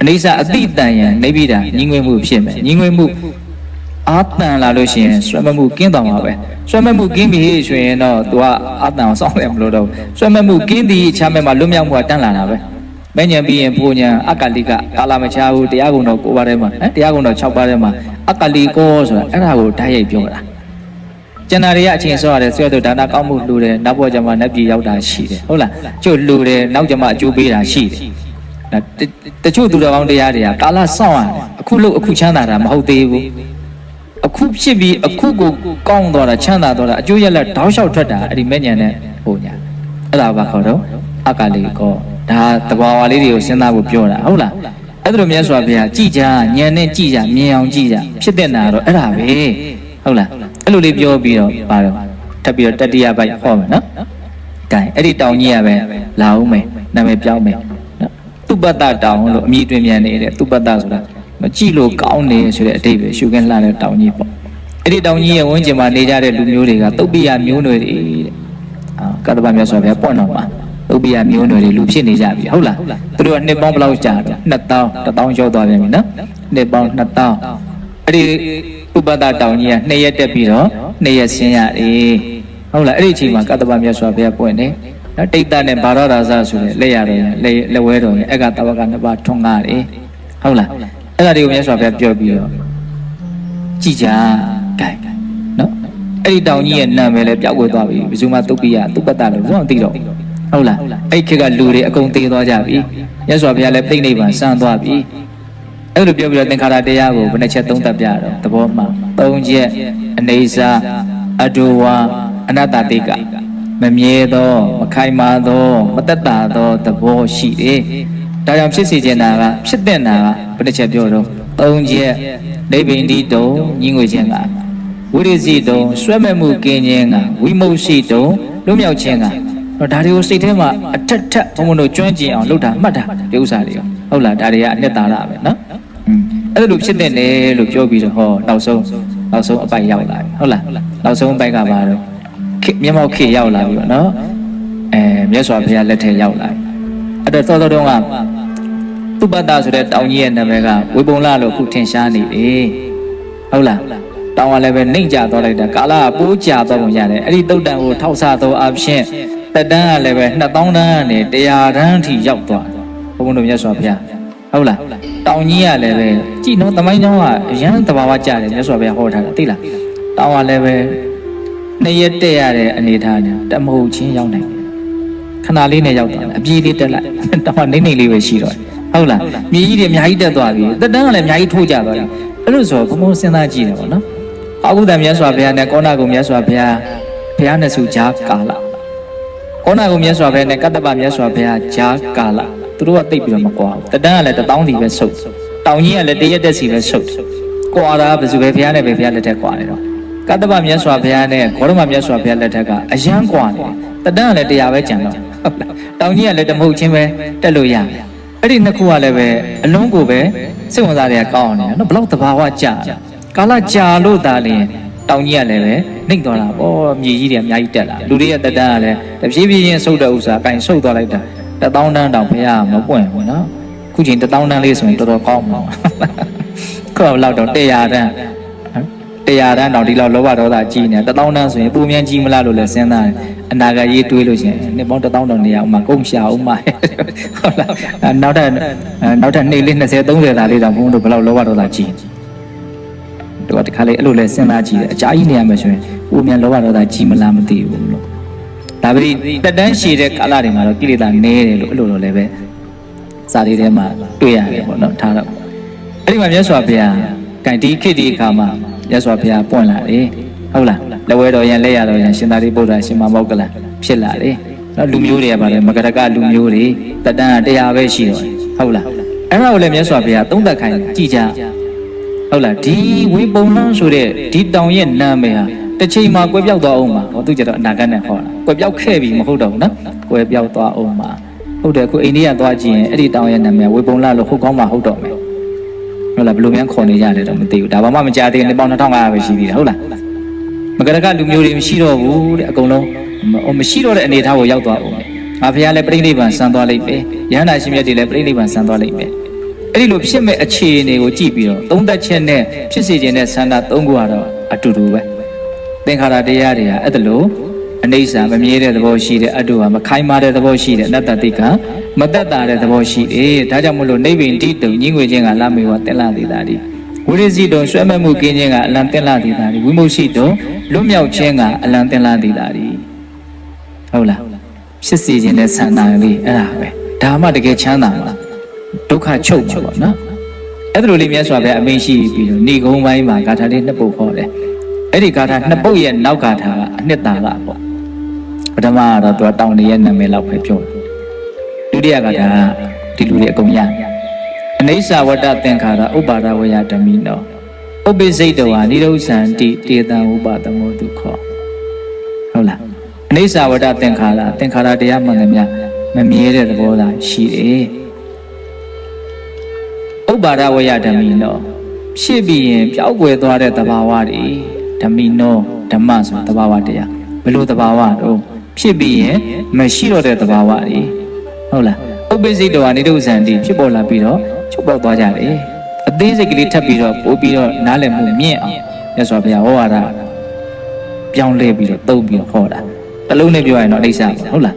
အိဋ္ဌအတိတန်ရန်နေပြီးတာညီငွေမှုဖြစ်မယ်ညီငွေမှုအာတန်လာလို့ရှိရင်ဆွဲမမှုကင်းတော်မှာပဲဆွဲမမှုကင်းပြီဆိုရင်တော့သူကအာတန်ကိုစောင့်ရမလို့တော့ဆွဲမမှုကင်းသည်ချမ်းမဲ့မှာလွတ်မြောက်မှုကတန်းလာတာပဲမဉ္ဇဉ်ပြီးရင်ဘုံညာအကလိကကာလမချဘူးတရားကုံတော်9ပါးထဲမှာတရားကုံတော်6ပါးထဲမှာအကလိကောဆိုတာအဲ့ဒါကိုဓာတ်ရိုက်ပြောတာကျန်တာတွေကအချင်းဆောရတယ်ဆွဲတော့ဒါနကောင်းမှုလှူတယ်နောက်ပေါ်ကျမှနတ်ပြည်ရောက်တာရှိတယ်ဟုတ်လားကျို့လှူတယ်နောက်ကျမှအကျိုးပေးတာရှိတယ်တချို့သူတော်ကောင်းတရားတွေကကာလစောင့်ရတယ်အခုလို့အခုချမ်းသာတာမဟုတ်သေးဘူးအခုဖြစ်ပြီးအခုကိုကောင်းသွားတာချမ်းသာသွားတာအကျိုးရလက်တောက်လျှောက်ထွက်တာအဲ့ဒီမဲ့ညာနဲ့ဟိုညာအဲ့ဒါဘာခေါ်တော့အကလိကောဒါတဘာဝလေးတွေကိုစဉ်းစားဖို့ပြောတာဟုတ်လားအဲ့ဒါလိုမြတ်စွာဘုရားကြည်ကြဉာဏ်နဲ့ကြည်ကြမြင်အောင်ကြည်ကြဖြစ်တဲ့နာတော့အဲ့ဒါပဲဟုတ်လားအဲ့လိုလေးပြောပြီးတော့ပါတော့ထပ်ပြီးတော့တတိယပိုက်ဟောမယ်နော်ကဲအဲ့ဒီတောင်ကြီးရပဲလာအောင်မယ်နာမည်ပြောင်းမယ်နော်သူပတ္တတောင်လို့အမည်တွင်မြန်နေတဲ့သူပတ္တဆိုတာမကြည့်လို့ကောင်းနေဆိုတဲ့အဓိပ္ပာယ်ရှုခင်းလှတဲ့တောင်ကြီးပေါ့အဲ့ဒီတောင်ကြီးရဲ့ဝန်းကျင်မှာနေကြတဲ့လူမျိုးတွေကသုတ်ပိယမျိုးနွယ်တွေတဲ့ကတ္တဗမြတ်စွာဘုရားပွင့်တော်မှာသုတ်ပိယမျိုးနွယ်တွေလူဖြစ်နေကြပြီဟုတ်လားသူတို့ကနှစ်ပေါင်းဘယ်လောက်ကြာတော့2000 1000ကျော်သွားပြန်ပြီနော်နှစ်ပေါင်း2000အဲ့ဒီဥပဒတောင်ကြီးက2ရက်တက်ပြီးတော့2ရက်ဆင်းရတယ်ဟုတ်လားအဲ့ဒီအချိန်မှာကတ္တဗမြတ်စွာဘုရားပွင့်တယ်နော်တိတ်တနဲ့ဘာရဒါဇဆိုတဲ့လက်ရတော်လက်ဝဲတော်ရဲ့အက္ခတဝက2ပါးထွန်းကားတယ်ဟုတ်လားအဲ့ဒါတွေကိုမြတ်စွာဘုရားပြောပြီးတော့ကြည်ကြဂိုင်နော်အဲ့ဒီတောင်ကြီးရဲ့နာမည်လည်းပျောက်ကွယ်သွားပြီဘယ်သူမှသုတ်ပိယသုပတ္တလို့ဘာမှမသိတော့ဟုတ်လားအဲ့ခေတ်ကလူတွေအကုန်သိသွားကြပြီမြတ်စွာဘုရားလည်းပြိဋိဘံစံသွားပြီအဲ့လိုပြောပြီးတော့သင်္ခါရတရားကိုဘယ်နှချက်သုံးသပ်ပြတော့သဘောမှ3ချက်အနေစာအတူဝါအနတ္တတိကမမြဲသောမခိုင်မာသောမတ္တသောသဘောရှိတယ်ဒါကြောင့်ဖြစ်စေချင်တာကဖြစ်တဲ့နာကဘယ်နှချက်ပြောတော့3ချက်နိဗ္ဗိန္တိတုံညီငွေခြင်းကဝိရိစီတုံဆွဲမဲ့မှုကင်းခြင်းကဝိမု ksi တုံလွတ်မြောက်ခြင်းကတော့ဒါတွေကိုစိတ်ထဲမှာအထက်ထက်ဘုံဘုံတို့ကျွမ်းကျင်အောင်လုပ်တာမှတ်တာဒီဥစ္စာတွေရောဟုတ်လားဒါတွေကအနှစ်သာရပဲနော်အဲ့လိုဖြစ်တဲ့လေလို့ပြောပြီးတော့ဟောနောက်ဆုံးအပိုက်ရောက်လာပြီဟုတ်လားနောက်ဆုံးအပိုက်ကပါတော့မျက်မှောက်ခေရောက်လာပြီပေါ့နော်မြတ်စွာဘုရားလက်ထက်ရောက်လာပြီအဲ့တော့သောတော်တုံးကသူပတ္တဆိုတဲ့တောင်ကြီးရဲ့နာမည်ကဝေပုံလလို့ခုထင်ရှားနေတယ်ဟုတ်လားတောင်ကလည်းပဲနှိမ့်ကြသွားလိုက်တာကာလကပိုးကြသွားပုံရတယ်အဲ့ဒီတုတ်တန်ကိုထောက်ဆသောအဖြစ်တက်တန်းကလည်းပဲ2000တန်းနဲ့100တန်းထိရောက်သွားဘုန်းဘုန်းတို့မြတ်စွာဘုရားဟုတ်လားတောင်ကြီးကလည်းပဲကြည်နော်သမိုင်းကြောင်းကအရန်တဘာဝကြတယ်မြတ်စွာဘုရားဟောထားတာသိလားတောင်ကလည်းပဲ2ရက်တက်ရတဲ့အနေထားညာတမဟုတ်ချင်းရောက်နိုင်တယ်ခဏလေးနဲ့ရောက်သွားတယ်အပြေးလေးတက်လိုက်တောင်ကနေလေးပဲရှိတော့ဟုတ်လားမြေကြီးတွေအများကြီးတက်သွားပြီတက်တန်းကလည်းအများကြီးထိုးကြသွားပြီအဲ့လိုဆိုဘုံဘုံစဉ်းစားကြည့်တယ်ပေါ့နော်အခုတည်းမြတ်စွာဘုရားနဲ့ကောဏဂုံမြတ်စွာဘုရားနဲ့စုကြားကာလကောဏဂုံမြတ်စွာဘုရားနဲ့ကတ္တပမြတ်စွာဘုရားကြားကာလသူတို့ကတိတ်ပြီးတော့မကွာဘူးတက်တန်းကလည်း1000စီပဲဆုပ်တောင်ကြီးကလည်း1ရက်တက်စီပဲဆုပ်ကွာတာဘယ်သူပဲဘုရားနဲ့ပဲဘုရားလက်ထက်ကွာနေတော့ကတ္တပမြတ်စွာဘုရားနဲ့ဂေါရမမြတ်စွာဘုရားလက်ထက်ကအယံကွာနေတက်တန်းကလည်း100ပဲကျန်တော့တောင်ကြီးကလည်းတမဟုတ်ချင်းပဲတက်လို့ရတယ်အဲ့ဒီနှစ်ခုကလည်းပဲအလုံးကိုပဲစိတ်ဝင်စားတွေကကောင်းအောင်နေနော်ဘလောက်တဘာဝကြာကာလကြာလို့ဒါလင်းတောင်ကြီးကလည်းပဲနှိမ့်သွားတာပေါ့မြေကြီးတွေအများကြီးတက်လာလူတွေရဲ့တက်တန်းကလည်းတဖြည်းဖြည်းချင်းဆုတ်တဲ့ဥစ္စာအကင်ဆုတ်သွားလိုက်တာ 1000 တန်းတောင်ဖះမပွင့်ဘူးနော်ခုချိန်1000 တန်းလေးဆိုရင်တော်တော်ကောင်းမှာခေါ့လောက်တော့100 တန်း100 တန်းတော့ဒီလောက်လောဘဒေါသကြီးနေ1000 တန်းဆိုရင်ပုံမြန်ကြီးမလားလို့လည်းစဉ်းစားတယ်အနာဂတ်ရေးတွေးလို့ရှိရင်နှစ်ပေါင်း1000 တောင်နေရအောင်မကုန်ရှာအောင်မဟုတ်လားနောက်ထပ်နေ့လေး20 30သားလေးတောင်ဘုန်းတို့ဘယ်လောက်လောဘဒေါသကြီးတို့ကတခါလေအဲ့လိုလဲစဉ်းစားကြည့်တယ်အကြာကြီးနေရမယ်ဆိုရင်ပုံမြန်လောဘဒေါသကြီးမလားမသိဘူးလို့ဒါပေမဲ့တက်တန်းရှည်တဲ့ကာလတွေမှာတော့ကိလေသာနည်းတယ်လို့အဲ့လိုလိုလည်းပဲစာရီထဲမှာတွေ့ရတယ်ပေါ့နော်ထားတော့အဲ့ဒီမှာမြတ်စွာဘုရားကံဒီခေတ်ဒီအခါမှာမြတ်စွာဘုရားပွင့်လာတယ်ဟုတ်လားလက်ဝဲတော်ရန်လက်ရတော်ရန်ရှင်သာရိပုတ္တရာရှင်မောက္ကလဖြစ်လာတယ်နော်လူမျိုးတွေကပါတယ်မကရကလူမျိုးတွေတက်တန်း100ပဲရှိတော့ဟုတ်လားအဲ့ဒါကိုလည်းမြတ်စွာဘုရားသုံးသပ်ခိုင်းကြည်ကြဟုတ်လားဒီဝိပုံလန်းဆိုတဲ့ဒီတောင်ရဲ့နာမည်ဟာတစ်ချိန်မှာကွယ်ပြောက်သွားအောင်မှာဟောသူကျတော့အနာဂတ်နဲ့ဟောတာကွယ်ပြောက်ခဲ့ပြီမဟုတ်တော့ဘူးနော်ကွယ်ပြောက်သွားအောင်မှာဟုတ်တယ်အခုအိန္ဒိယသွားကြည့်ရင်အဲ့ဒီတောင်ရဲ့နာမည်ဝေပုံလလို့ဟုတ်ကောင်းမှဟုတ်တော့မယ်ဟုတ်လားဘယ်လိုများခေါ်နေကြတယ်တော့မသိဘူးဒါမှမကြားသေးတဲ့ပေါင်း2500ပဲရှိသေးတယ်ဟုတ်လားမကရကလူမျိုးတွေမရှိတော့ဘူးတဲ့အကုန်လုံးမရှိတော့တဲ့အနေအထားကိုရောက်သွားအောင်ငါဘုရားလည်းပြိဋိဘံဆန်းသွားလိုက်ပဲယန္တာရှင်မြတ်တွေလည်းပြိဋိဘံဆန်းသွားလိုက်ပဲအဲ့ဒီလိုဖြစ်မဲ့အခြေအနေကိုကြည့်ပြီးတော့သုံးသက်ချက်နဲ့ဖြစ်စေခြင်းနဲ့ဆန္ဒ3ခုကတော့အတူတူပဲသင်္ခါရတရားတွေဟာအဲ့ဒါလို့အနိစ္စမမြဲတဲ့သဘောရှိတယ်အတုဟာမခိုင်မာတဲ့သဘောရှိတယ်အနတ္တတိကမသက်တာတဲ့သဘောရှိတယ်ဒါကြောင့်မလို့နိဗ္ဗာန်တိတုံညင်းငွေခြင်းကလာမေဝတက်လာသေးတာဒီဝိရိစီတုံဆွဲမဲ့မှုကင်းခြင်းကအလံတက်လာသေးတာဒီဝိမု ක්ෂ တုံလွတ်မြောက်ခြင်းကအလံတက်လာသေးတာဒီဟုတ်လားဖြစ်စေခြင်းနဲ့ဆန္ဒလေးအဲ့ဒါပဲဒါမှတကယ်ချမ်းသာမှာဒုက္ခချုပ်မှာပေါ့နော်အဲ့ဒါလိုလေးမြတ်စွာဘုရားအမိန့်ရှိပြီးတော့ဏိဂုံးပိုင်းမှာဂါထာလေး2ပုဒ်ခေါ်တယ်အဲ့ဒီဂါထာ2ပုဒ်ရဲ့နောက်ဂါထာကအနှစ်သာရပေါ့ပထမကတော့သူကတောင်းတရဲ့နာမည်လောက်ပဲပြောတယ်ဒုတိယဂါထာကဒီလူတွေအကုန်ရအနိစ္စဝတ္တသင်္ခါရဥပါဒဝယဓမိနောဥပိစိတ်တဝါနိရု္ဇံတိတေတံဥပသမောဒုက္ခဟုတ်လားအနိစ္စဝတ္တသင်္ခါရတရားမှန်တယ်များမမြဲတဲ့သဘောသာရှိတယ်ဥပါဒဝယဓမိနောဖြစ်ပြီးရင်ပျောက်ကွယ်သွားတဲ့သဘာဝတွေဓမိနောဓမ္မဆိုသဘာဝတရားဘယ်လိုသဘာဝတော့ဖြစ်ပြီးရင်မရှိတော့တဲ့သဘာဝတွေဟုတ်လားဥပ္ပစိတ္တဝါနိရု္ဇံတိဖြစ်ပေါ်လာပြီးတော့ချုပ်ပေါက်သွားကြတယ်အသေးစိတ်ကလေးထပ်ပြီးတော့ပို့ပြီးတော့နားလည်မှုမြင့်အောင်မြတ်စွာဘုရားဟောတာပြောင်းလဲပြီးတော့သုံးပြီးတော့ဟောတာတလုံးနဲ့ပြောရင်တော့အိဋ္ဌာဟုတ်လာ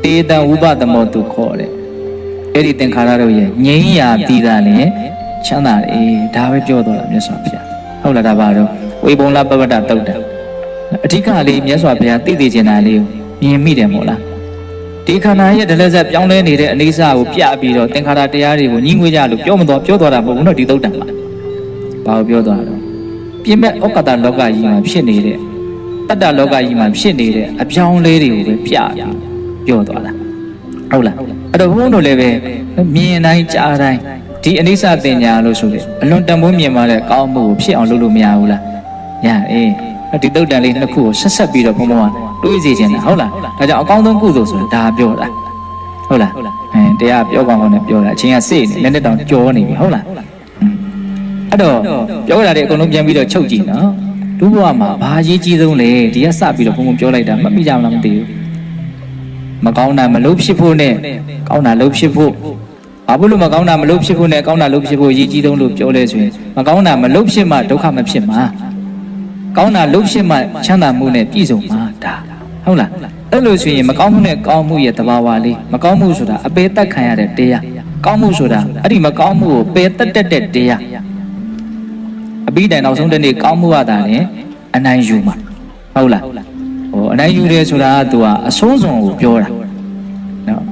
းတေတံဥပသမောတုခေါ်တယ်အဲ့ဒီသင်္ခါရတို့ရဲ့ငြိမ်းရာတည်တာနဲ့ချမ်းသာတယ်ဒါပဲပြောတော့တာမြတ်စွာဘုရားဟုတ်လားဒါပါတော့ဝေဘုံလပပတ္တတုတ်တာအဓိကလေးမြတ်စွာဘုရားသိသိချင်တာလေးကိုမြင်မိတယ်မို့လားဒီခန္ဓာရဲ့ဒလဆက်ပြောင်းလဲနေတဲ့အနေအစားကိုပြပြီးတော့သင်္ခါရတရားတွေကိုညှိငွေကြလို့ပြောသွားတာမဟုတ်ဘူးနော်ဒီသုတ်တံမှာဘာကိုပြောသွားတော့ပြင်မဲ့ဩကတလောကကြီးမှာဖြစ်နေတဲ့တတ္တလောကကြီးမှာဖြစ်နေတဲ့အပြောင်းလဲတွေကိုပဲပြပြောသွားတာဟုတ်လားအဲ့တော့ဘုန်းတို့လည်းပဲမြင်တိုင်းကြားတိုင်းဒီအနိစ္စတင်ညာလို့ဆိုတယ်အလွန်တန်ဖိုးမြင်ပါတဲ့ကောင်းမှုကိုဖြစ်အောင်လုပ်လို့မရဘူးလားရတယ်ဒီသုတ်တံလေးနှစ်ခုကိုဆက်ပြီးတော့ဘုံဘုံကတွေးစီခြင်းတာဟုတ်လားဒါကြောင့်အကောင်းဆုံးကုသိုလ်ဆိုတာဒါပြောတာဟုတ်လားတရားပြောကောင်းကောင်းနဲ့ပြောတာအချင်းကစိတ်နဲ့လက်နဲ့တောင်ကြောနေပြီဟုတ်လားအဲ့တော့ပြောတာတွေအကုန်လုံးပြန်ပြီးတော့ချုပ်ကြည့်နော်လူဘဝမှာဘာအရေးကြီးဆုံးလဲဒီကစပြီးတော့ဘုံဘုံပြောလိုက်တာမမိကြမလားမသိဘူးမကောင်းတာမလုပ်ဖြစ်ဖို့နဲ့ကောင်းတာလုပ်ဖြစ်ဖို့ဘာလို့မကောင်းတာမလုပ်ဖြစ်ဖို့နဲ့ကောင်းတာလုပ်ဖြစ်ဖို့အရေးကြီးဆုံးလို့ပြောလဲဆိုရင်မကောင်းတာမလုပ်ဖြစ်မှဒုက္ခမဖြစ်မှာကောင်းတာလုပ်ဖြစ်မှချမ်းသာမှုနဲ့ပြည့်စုံမှာဒါဟုတ်လားအဲ့လိုဆိုရင်မကောင်းမှုနဲ့ကောင်းမှုရဲ့သဘာဝလေးမကောင်းမှုဆိုတာအပေတက်ခံရတဲ့တရားကောင်းမှုဆိုတာအဲ့ဒီမကောင်းမှုကိုပယ်တက်တဲ့တရားအပြီးတိုင်နောက်ဆုံးတစ်နေ့ကောင်းမှုရတာနဲ့အနိုင်ယူမှာဟုတ်လားအနိုင်ယူတယ်ဆိုတာကသူကအဆုံးစွန်ကိုပြောတာနော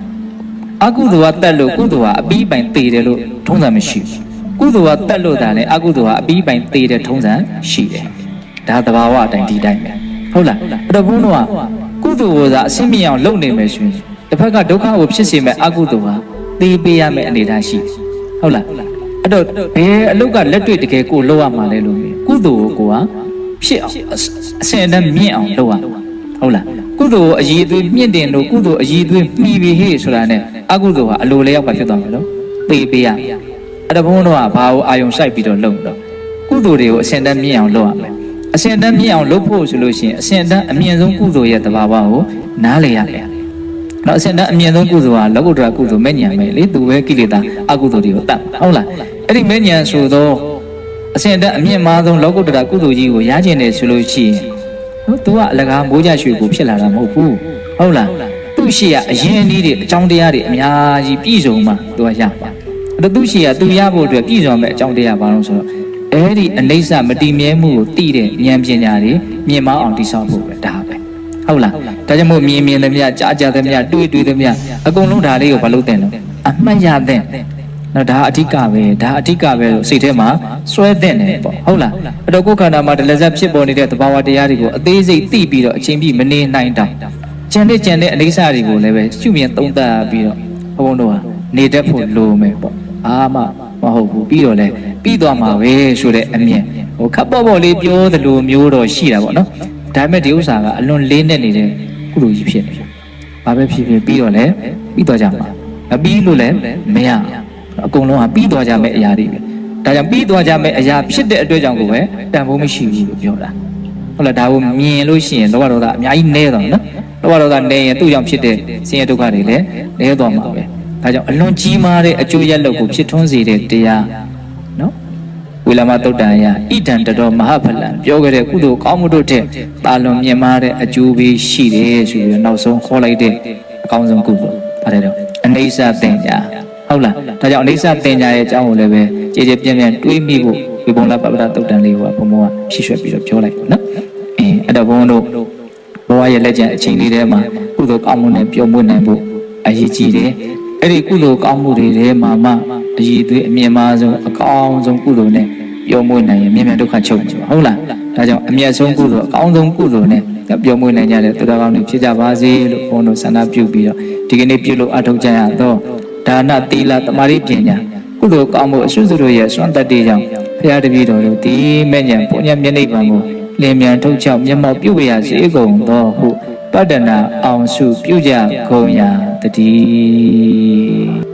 ်အကုသိုလ်ကတက်လို့ကုသိုလ်ကအပြီးပိုင်သေတယ်လို့ထုံးစံမရှိဘူးကုသိုလ်ကတက်လို့ဒါလည်းအကုသိုလ်ကအပြီးပိုင်သေတဲ့ထုံးစံရှိတယ်ဒါသဘာဝအတိုင်းဒီတိုင်းပဲဟုတ်လားအဲ့တော့ဘုန်းတော်ကကုသိုလ်ကိုသာအစင်းမြင်အောင်လုပ်နေမယ်ဆိုရင်တစ်ဖက်ကဒုက္ခကိုဖြစ်စေမဲ့အကုသိုလ်ဟာသေပေးရမယ့်အနေအထားရှိဟုတ်လားအဲ့တော့ဘယ်အလုပ်ကလက်တွေ့တကယ်ကိုလုပ်ရမှာလဲလို့ကုသိုလ်ကိုကဖြစ်အောင်အစင်တန်းမြင့်အောင်လုပ်ရဟုတ်လားကုသိုလ်ကိုအည်သွေးမြင့်တင်လို့ကုသိုလ်အည်သွေးမှီပြီးဟေ့ဆိုတာနဲ့အကုသိုလ်ဟာအလိုလျောက်ကဖြစ်သွားမှာလို့သေပေးရအဲ့တော့ဘုန်းတော်ကဘာကိုအာယုံစိုက်ပြီးတော့လုပ်တော့ကုသိုလ်တွေကိုအစင်တန်းမြင့်အောင်လုပ်ရမယ်အစင်တန်းမြင့်အောင်လုပ်ဖို့ဆိုလို့ရှိရင်အစင်တန်းအမြင့်ဆုံးကုသိုလ်ရဲ့သဘာဝကိုနားလည်ရမယ် နောက်အစင်တဲ့အမြင်ဆုံးကုသိုလ်ဟာလောကုတ္တရာကုသိုလ်မဲ့ညာပဲလေသူပဲကိလေသာအကုသိုလ်တွေကိုတတ်ဟုတ်လားအဲ့ဒီမဲ့ညာဆိုတော့အစင်တဲ့အမြင့်မားဆုံးလောကုတ္တရာကုသိုလ်ကြီးကိုရကျင်တယ်ဆိုလို့ရှိရင်နော်သူကအလကားမိုးကြရွှေကိုဖြစ်လာတာမဟုတ်ဘူးဟုတ်လားသူရှိရအရင်နည်းတွေအကြောင်းတရားတွေအများကြီးပြည့်စုံမှသူကရပါအဲ့တော့သူရှိရသူရဖို့အတွက်ပြည့်စုံမဲ့အကြောင်းတရားဘာလို့ဆိုတော့အဲ့ဒီအနိစ္စမတည်မြဲမှုကိုသိတဲ့ဉာဏ်ပညာတွေမြင်မအောင်တိဆောက်ဖို့ပဲဒါပဲဟုတ်လားဒါကြောင့်မို့မြင်သမျှကြားသမျှတွေ့သမျှအကုန်လုံးဒါလေးကိုမလုပ်တဲ့လို့အမှတ်ရတဲ့နော်ဒါအဓိကပဲဒါအဓိကပဲလို့စိတ်ထဲမှာစွဲတဲ့နေပေါ့ဟုတ်လားအဲ့တော့ကိုယ်ခန္ဓာမှာတလက်ဆက်ဖြစ်ပေါ်နေတဲ့သဘာဝတရားတွေကိုအသေးစိတ်သိပြီးတော့အချိန်ပြည့်မနေနိုင်တောင်ကျန်တဲ့အနိစ္စတွေကိုလည်းပဲရှုမြင်သုံးသပ်ပြီးတော့ဘုန်းတို့ဟာနေတတ်ဖို့လိုမယ်ပေါ့အာမမဟုတ်ဘူးပြီးတော့လဲပြီးသွားမှာပဲဆိုတဲ့အမြင်ဟိုခပ်ပေါ့ပေါ့လေးပြောသလိုမျိုးတော့ရှိတာပေါ့နော်ဒါပေမဲ့ဒီဥစ္စာကအလွန်လေးနဲ့နေတဲ့ကုသိုလ်ကြီးဖြစ်နေတယ်။ဘာပဲဖြစ်ဖြစ်ပြီးတော့လဲပြီးသွားကြမှာမပြီးလို့လည်းမရအကုန်လုံးကပြီးသွားကြမယ့်အရာတွေပဲ။ဒါကြောင့်ပြီးသွားကြမယ့်အရာဖြစ်တဲ့အတွက်ကြောင့်ကိုပဲတန်ဖိုးမရှိဘူးလို့ပြောတာ။ဟုတ်လားဒါကိုမြင်လို့ရှိရင်လောဘဒေါသအများကြီးနည်းသွားနော်။လောဘဒေါသနည်းရင်သူ့ကြောင့်ဖြစ်တဲ့ဆင်းရဲဒုက္ခတွေလည်းနည်းသွားမှာပဲ။ဒါကြောင့်အလွန်ကြီးမားတဲ့အကျိုးရလဒ်ကိုဖြစ်ထွန်းစေတဲ့တရားနော်ဝိလမသုတ်တံယဣဒံတတော်မဟာဖလံပြောခဲ့တဲ့ကုသိုလ်ကောင်းမှုတို့ထက်တာလွန်မြင့်မားတဲ့အကျိုးပေးရှိတယ်ဆိုပြီးနောက်ဆုံးခေါ်လိုက်တဲ့အကောင်းဆုံးကုသိုလ်ပါတယ်တော့အနိစ္စတင်ညာဟုတ်လားဒါကြောင့်အနိစ္စတင်ညာရဲ့အကြောင်းကိုလည်းပဲကြည်ကြည်ပြန့်ပြန့်တွေးမိဖို့ဝိပုံလပပ္ပဒသုတ်တံလေးကိုဘုံဘုံကဖြည့်ရွှေ့ပြီးတော့ပြောလိုက်နော်အဲ့တော့ဘုံတို့ဘဝရဲ့လက်ကျန်အချိန်လေးထဲမှာကုသိုလ်ကောင်းမှုနဲ့ပျော်မွေ့နိုင်ဖို့အရေးကြီးတယ်အဲ့ဒီကုသိုလ်ကောင်းမှုတွေထဲမှာမှအရေးသွေးအမြင့်မားဆုံးအကောင်းဆုံးကုသိုလ်နဲ့ပျော်မွေ့နိုင်ရင်မြင်မြန်ဒုက္ခချုပ်မှာဟုတ်လားဒါကြောင့်အမြတ်ဆုံးကုသိုလ်အကောင်းဆုံးကုသိုလ်နဲ့ပျော်မွေ့နိုင်ကြတဲ့သူတော်ကောင်းတွေဖြစ်ကြပါစေလို့ဘုန်းတော်ဆန္ဒပြုပြီးတော့ဒီကနေ့ပြုလို့အထောက်ကြရတော့ဒါနသီလသမာဓိပညာကုသိုလ်ကောင်းမှုအစွတ်စွတ်တို့ရဲ့စွမ်းတတ်တဲ့ကြောင့်ဘုရားတပည့်တော်တို့ဒီမဲ့ညာပုညမျက်နှိပ်ပံကိုလင်းမြန်ထုတ်ချောက်မျက်မှောက်ပြုဝေရစေကုန်သောဟုပတ္တနာအောင်စုပြုကြကုန်ရာတည်း